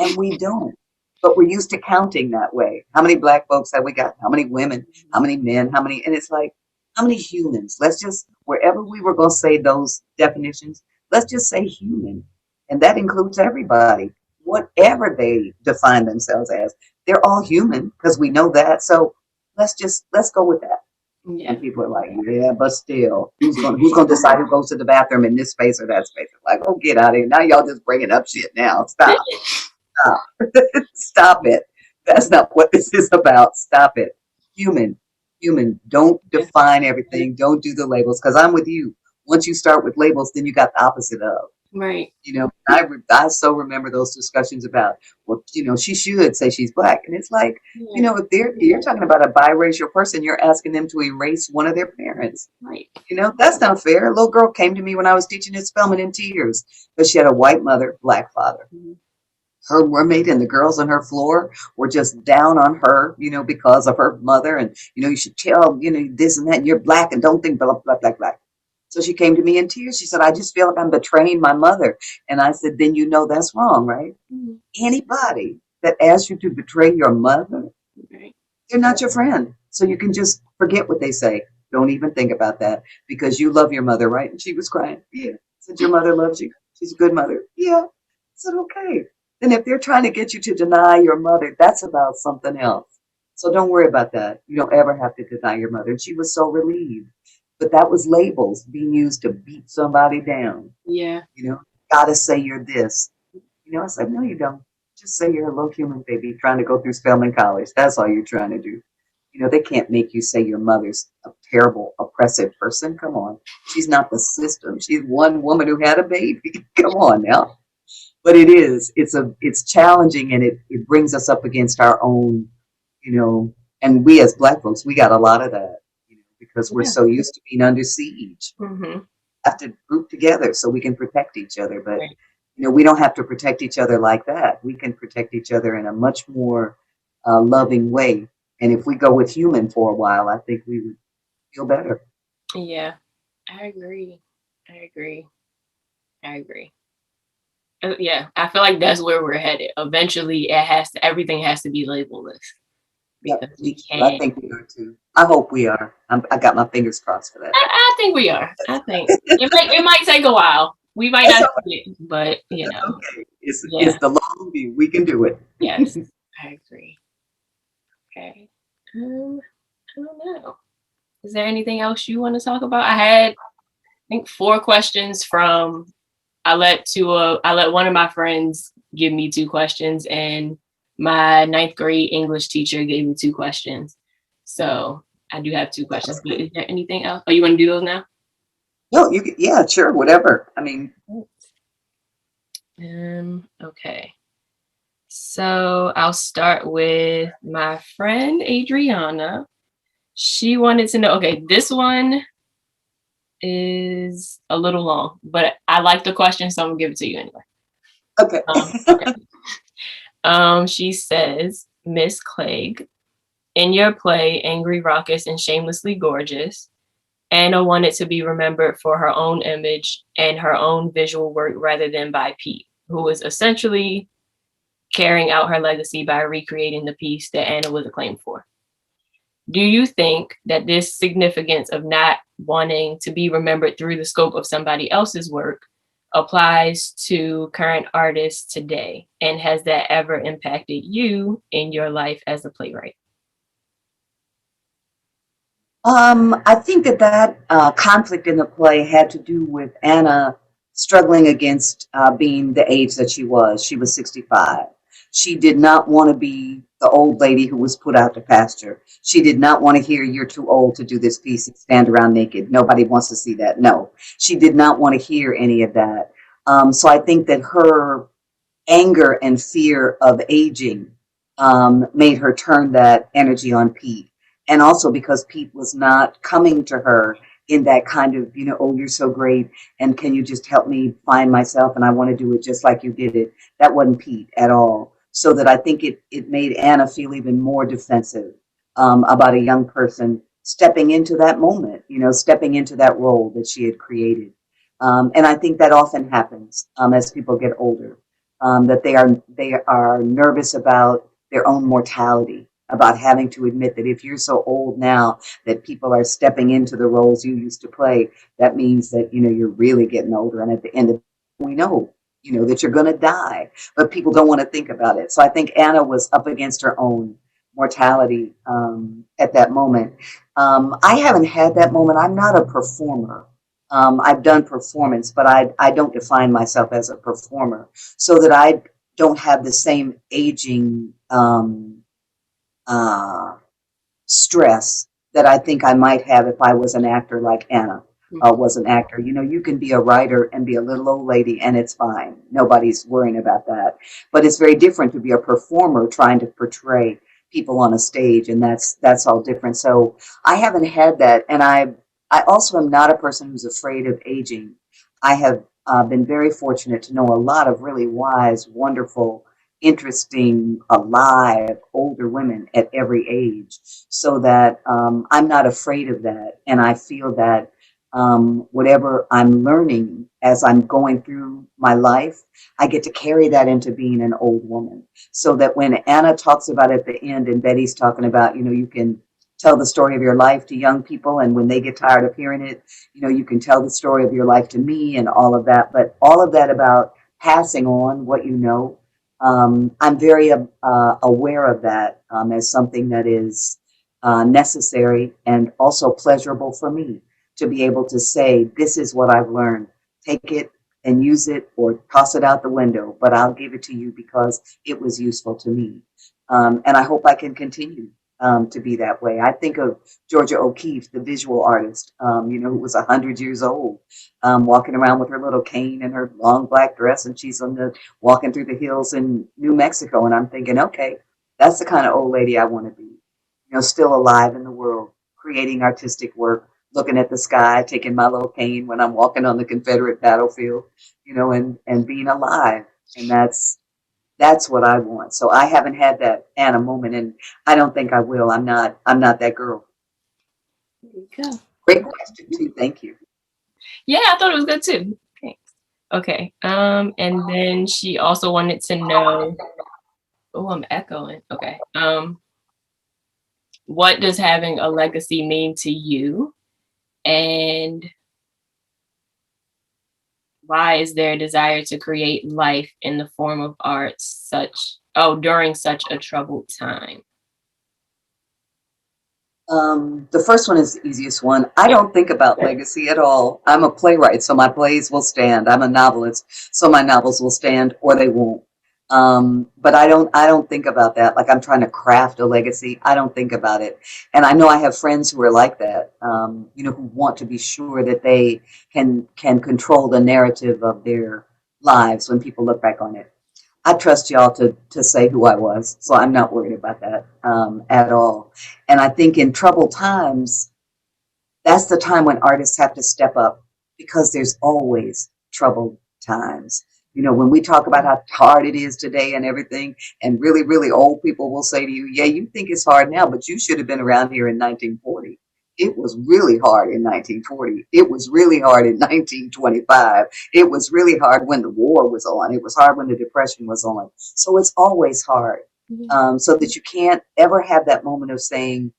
And we don't. But we're used to counting that way. How many black folks have we got? How many women? How many men? How many? And it's like, how many humans? Let's just, wherever we were going to say those definitions, let's just say human. And that includes everybody, whatever they define themselves as. They're all human, because we know that. So let's go with that. Yeah. And people are like, yeah, but still, who's gonna decide who goes to the bathroom in this space or that space? It's like, oh, get out of here. Now y'all just bringing up shit now. Stop. Stop. Stop it. That's not what this is about. Stop it. Human. Human. Don't Yeah. define everything. Don't do the labels. Because I'm with you. Once you start with labels, then you got the opposite of. Right. I so remember those discussions about, well, she should say she's black. And it's like, Yeah. if you're talking about a biracial person, you're asking them to erase one of their parents. Right. That's not fair. A little girl came to me when I was teaching at Spelman in tears, but she had a white mother, black father. Her roommate and the girls on her floor were just down on her, because of her mother. And, you should tell, this and that, and you're black and don't think blah, blah, blah, blah. So she came to me in tears. She said, I just feel like I'm betraying my mother. And I said, then that's wrong, right? Anybody that asks you to betray your mother, Right. they're not your friend. So you can just forget what they say. Don't even think about that because you love your mother, right? And she was crying. Yeah. I said, your mother loves you. She's a good mother. Yeah. I said, okay. Then if they're trying to get you to deny your mother, that's about something else. So don't worry about that. You don't ever have to deny your mother. And she was so relieved. But that was labels being used to beat somebody down. Yeah. Gotta say you're this. I said, no, you don't. Just say you're a low human baby trying to go through Spelman College. That's all you're trying to do. They can't make you say your mother's a terrible, oppressive person. Come on. She's not the system. She's one woman who had a baby. Come on now. But it is. It's challenging, and it brings us up against our own, and we as Black folks, we got a lot of that, because we're so used to being under siege. Have to group together so we can protect each other. But Right. we don't have to protect each other like that. We can protect each other in a much more loving way. And if we go with human for a while, I think we would feel better. Yeah. I agree. Yeah, I feel like that's where we're headed. Eventually, everything has to be labelless Yep, because we I can't. think we are too. I hope we are. I got my fingers crossed for that. I think we are. I think it might take a while. We might That's not okay. see it, but Okay. yeah. It's the long view. We can do it. Yes, I agree. Okay. I don't know. Is there anything else you want to talk about? I had, I think, 4 questions from. I let one of my friends give me 2 questions, and my 9th grade English teacher gave me 2 questions. So I do have 2 questions. But is there anything else? Oh, you want to do those now? No, yeah, sure, whatever. I mean, Okay. So I'll start with my friend Adriana. She wanted to know, okay, this one is a little long, but I like the question, so I'm gonna give it to you anyway. okay. Okay. She says, Miss Clegg, in your play, Angry, Raucous, and Shamelessly Gorgeous, Anna wanted to be remembered for her own image and her own visual work rather than by Pete, who was essentially carrying out her legacy by recreating the piece that Anna was acclaimed for. Do you think that this significance of not wanting to be remembered through the scope of somebody else's work applies to current artists today? And has that ever impacted you in your life as a playwright? I think that conflict in the play had to do with Anna struggling against being the age that she was. She was 65. She did not want to be the old lady who was put out to pasture. She did not want to hear, you're too old to do this piece and stand around naked. Nobody wants to see that. No, she did not want to hear any of that. So I think that her anger and fear of aging made her turn that energy on Pete. And also because Pete was not coming to her in that kind of, oh, you're so great. And can you just help me find myself? And I want to do it just like you did it. That wasn't Pete at all. So that I think it made Anna feel even more defensive about a young person stepping into that moment, stepping into that role that she had created. And I think that often happens as people get older, that they are nervous about their own mortality, about having to admit that if you're so old now that people are stepping into the roles you used to play, that means that you're really getting older. And at the end of we know that you're going to die, but people don't want to think about it. So I think Anna was up against her own mortality at that moment. I haven't had that moment. I'm not a performer. I've done performance, but I don't define myself as a performer, so that I don't have the same aging uh, stress that I think I might have if I was an actor like Anna was an actor. You know, you can be a writer and be a little old lady and it's fine. Nobody's worrying about that. But it's very different to be a performer trying to portray people on a stage, and that's all different. So I haven't had that, and I also am not a person who's afraid of aging. I have been very fortunate to know a lot of really wise, wonderful, interesting, alive, older women at every age, so that I'm not afraid of that. And I feel that whatever I'm learning as I'm going through my life, I get to carry that into being an old woman. So that when Anna talks about at the end, and Betty's talking about, you know, you can tell the story of your life to young people, and when they get tired of hearing it, you know, you can tell the story of your life to me and all of that. But all of that about passing on what you know, I'm very aware of that as something that is necessary and also pleasurable for me to be able to say, this is what I've learned. Take it and use it or toss it out the window, but I'll give it to you because it was useful to me. And I hope I can continue to be that way. I think of Georgia O'Keeffe, the visual artist, you know, who was 100 years old, walking around with her little cane and her long black dress, and she's walking through the hills in New Mexico. And I'm thinking, okay, that's the kind of old lady I want to be, you know, still alive in the world, creating artistic work, looking at the sky, taking my little cane when I'm walking on the Confederate battlefield, you know, and being alive. And that's what I want. So I haven't had that Anna moment, and I don't think I will. I'm not that girl. There you go. Great question too. Thank you. Yeah, I thought it was good too. Thanks. Okay. And then she also wanted to know. Oh, I'm echoing. Okay. What does having a legacy mean to you? And why is there a desire to create life in the form of art during such a troubled time? The first one is the easiest one. I don't think about legacy at all. I'm a playwright, so my plays will stand. I'm a novelist, so my novels will stand or they won't. But I don't think about that. Like I'm trying to craft a legacy. I don't think about it. And I know I have friends who are like that, you know, who want to be sure that they can control the narrative of their lives when people look back on it. I trust y'all to say who I was, so I'm not worried about that at all. And I think in troubled times, that's the time when artists have to step up because there's always troubled times. You know, when we talk about how hard it is today and everything, and really, really old people will say to you, yeah, you think it's hard now, but you should have been around here in 1940. It was really hard in 1940. It was really hard in 1925. It was really hard when the war was on. It was hard when the Depression was on. So it's always hard. So that you can't ever have that moment of saying,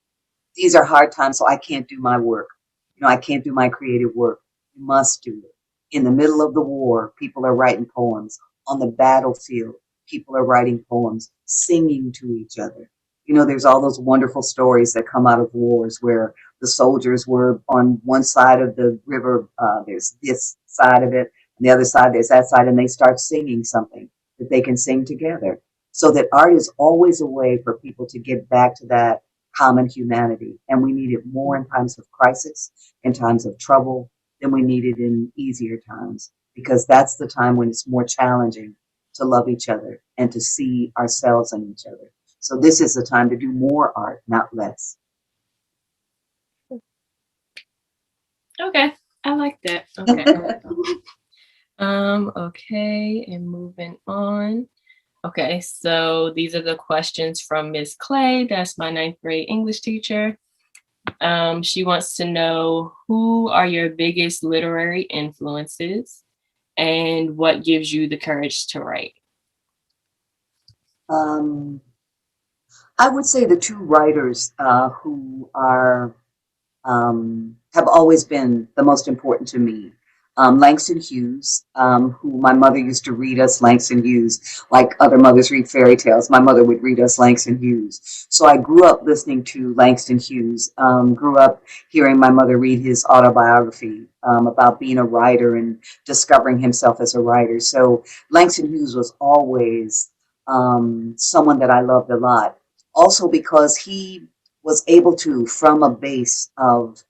these are hard times, so I can't do my work. You know, I can't do my creative work. You must do it. In the middle of the war, people are writing poems. On the battlefield, people are writing poems, singing to each other. You know, there's all those wonderful stories that come out of wars where the soldiers were on one side of the river, there's this side of it, and the other side, there's that side, and they start singing something that they can sing together. So that art is always a way for people to get back to that common humanity. And we need it more in times of crisis, in times of trouble, than we need it in easier times, because that's the time when it's more challenging to love each other and to see ourselves in each other. So this is the time to do more art, not less. Okay. I like that. Okay. Okay, and moving on. Okay, so these are the questions from Miss Clay. That's my ninth grade English teacher. She wants to know, who are your biggest literary influences and what gives you the courage to write? I would say the two writers who are have always been the most important to me Langston Hughes, who my mother used to read us Langston Hughes, like other mothers read fairy tales. My mother would read us Langston Hughes. So I grew up listening to Langston Hughes, grew up hearing my mother read his autobiography about being a writer and discovering himself as a writer. So Langston Hughes was always someone that I loved a lot. Also because he was able to, from a base of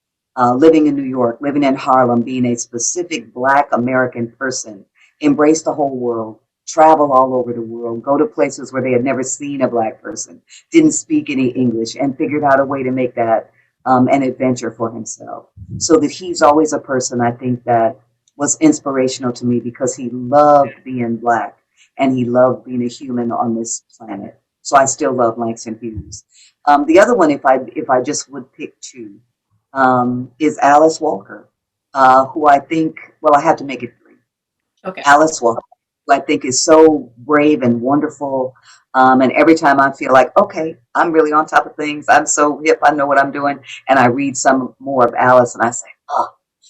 living in New York, living in Harlem, being a specific Black American person, embrace the whole world, travel all over the world, go to places where they had never seen a Black person, didn't speak any English, and figured out a way to make that an adventure for himself. So that he's always a person I think that was inspirational to me because he loved being Black and he loved being a human on this planet. So I still love Langston Hughes. The other one, if I just would pick two, is Alice Walker, who I think, well, I have to make it three. Okay. Alice Walker, who I think is so brave and wonderful. And every time I feel like, okay, I'm really on top of things, I'm so hip, I know what I'm doing, and I read some more of Alice and I say, oh,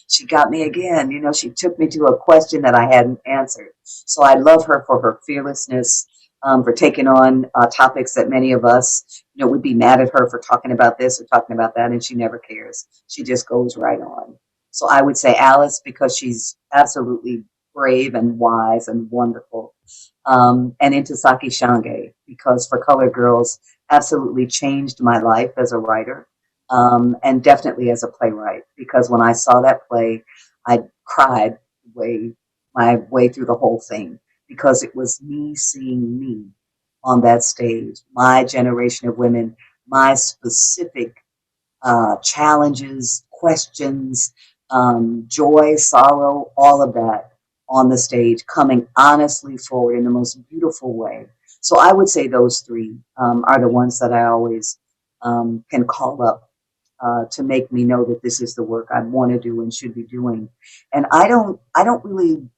she got me again. You know, she took me to a question that I hadn't answered. So I love her for her fearlessness, for taking on topics that many of us, would be mad at her for talking about this or talking about that, and she never cares. She just goes right on. So I would say Alice because she's absolutely brave and wise and wonderful. And Intisaki Shange because For Colored Girls absolutely changed my life as a writer, and definitely as a playwright. Because when I saw that play, I cried my way through the whole thing because it was me seeing me on that stage, my generation of women, my specific challenges, questions, joy, sorrow, all of that on the stage, coming honestly forward in the most beautiful way. So I would say those three are the ones that I always can call up to make me know that this is the work I want to do and should be doing. And I don't really.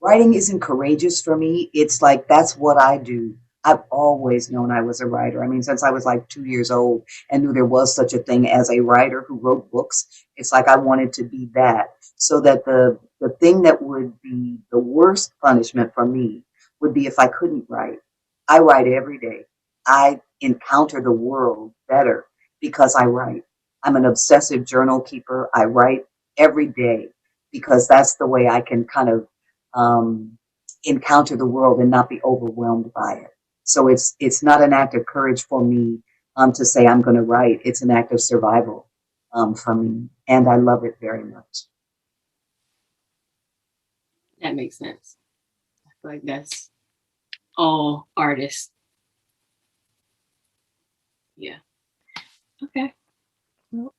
Writing isn't courageous for me. It's like that's what I do. I've always known I was a writer. I mean, since I was like 2 years old and knew there was such a thing as a writer who wrote books, it's like I wanted to be that. So that the thing that would be the worst punishment for me would be if I couldn't write. I write every day. I encounter the world better because I write. I'm an obsessive journal keeper. I write every day because that's the way I can kind of um, encounter the world and not be overwhelmed by it. So it's not an act of courage for me to say I'm going to write. It's an act of survival for me, and I love it very much. That makes sense. I feel like that's all artists. Yeah. Okay. Well,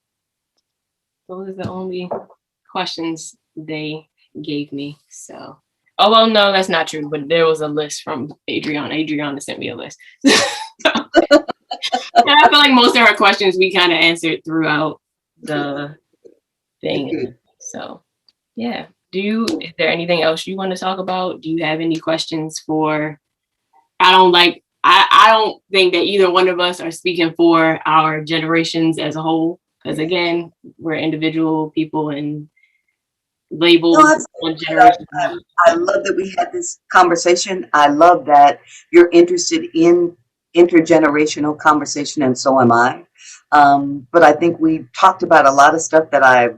those are the only questions they gave me. So, oh well, no, that's not true. But there was a list from Adriana. Adriana sent me a list. So, and I feel like most of her questions we kind of answered throughout the thing. So, yeah. Is there anything else you want to talk about? Do you have any questions for? I don't think that either one of us are speaking for our generations as a whole. Because again, we're individual people and labels No, on generation. I love that we had this conversation. I love that you're interested in intergenerational conversation, and so am I. But I think we talked about a lot of stuff that I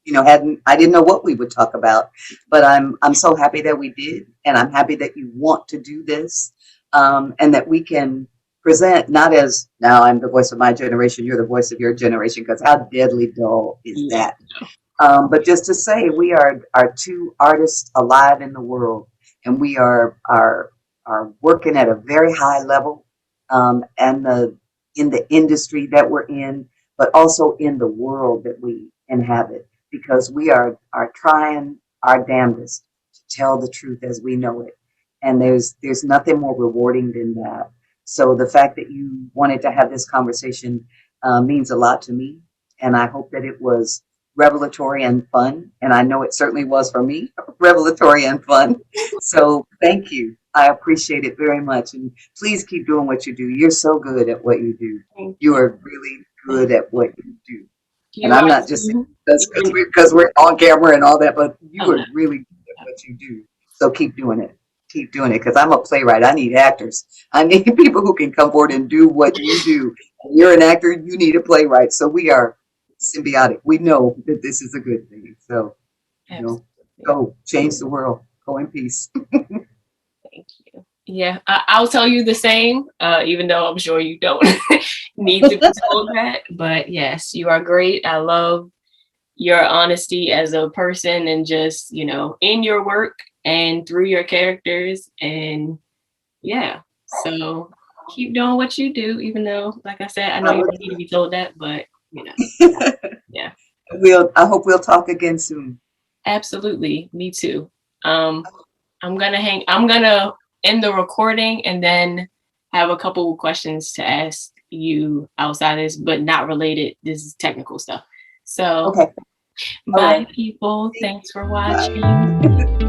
didn't know what we would talk about. But I'm so happy that we did, and I'm happy that you want to do this, and that we can present not as now I'm the voice of my generation, you're the voice of your generation, because how deadly dull is that? But just to say, we are two artists alive in the world, and we are working at a very high level, and in the industry that we're in, but also in the world that we inhabit, because we are trying our damnedest to tell the truth as we know it, and there's nothing more rewarding than that. So the fact that you wanted to have this conversation means a lot to me, and I hope that it was revelatory and fun. And I know it certainly was for me, revelatory and fun. So thank you. I appreciate it very much. And please keep doing what you do. You're so good at what you do. You are really good at what you do. And You I'm are. not just saying Mhm. because we're on camera and all that, but you Oh, are no. really good at what you do. So keep doing it. Keep doing it because I'm a playwright. I need actors. I need people who can come forward and do what you do. And you're an actor. You need a playwright. So we are symbiotic. We know that this is a good thing. So Absolutely. go change the world. Go in peace. Thank you. Yeah, I'll tell you the same, even though I'm sure you don't need to be told that. But yes, you are great. I love your honesty as a person and just, in your work and through your characters. And yeah, so keep doing what you do, even though, like I said, I know you don't need to be told that, but yeah, I hope we'll talk again soon. absolutely. Me too. Um, I'm gonna end the recording and then have a couple of questions to ask you outside this, but not related. This is technical stuff. So Okay. All bye right. people. Thanks for watching.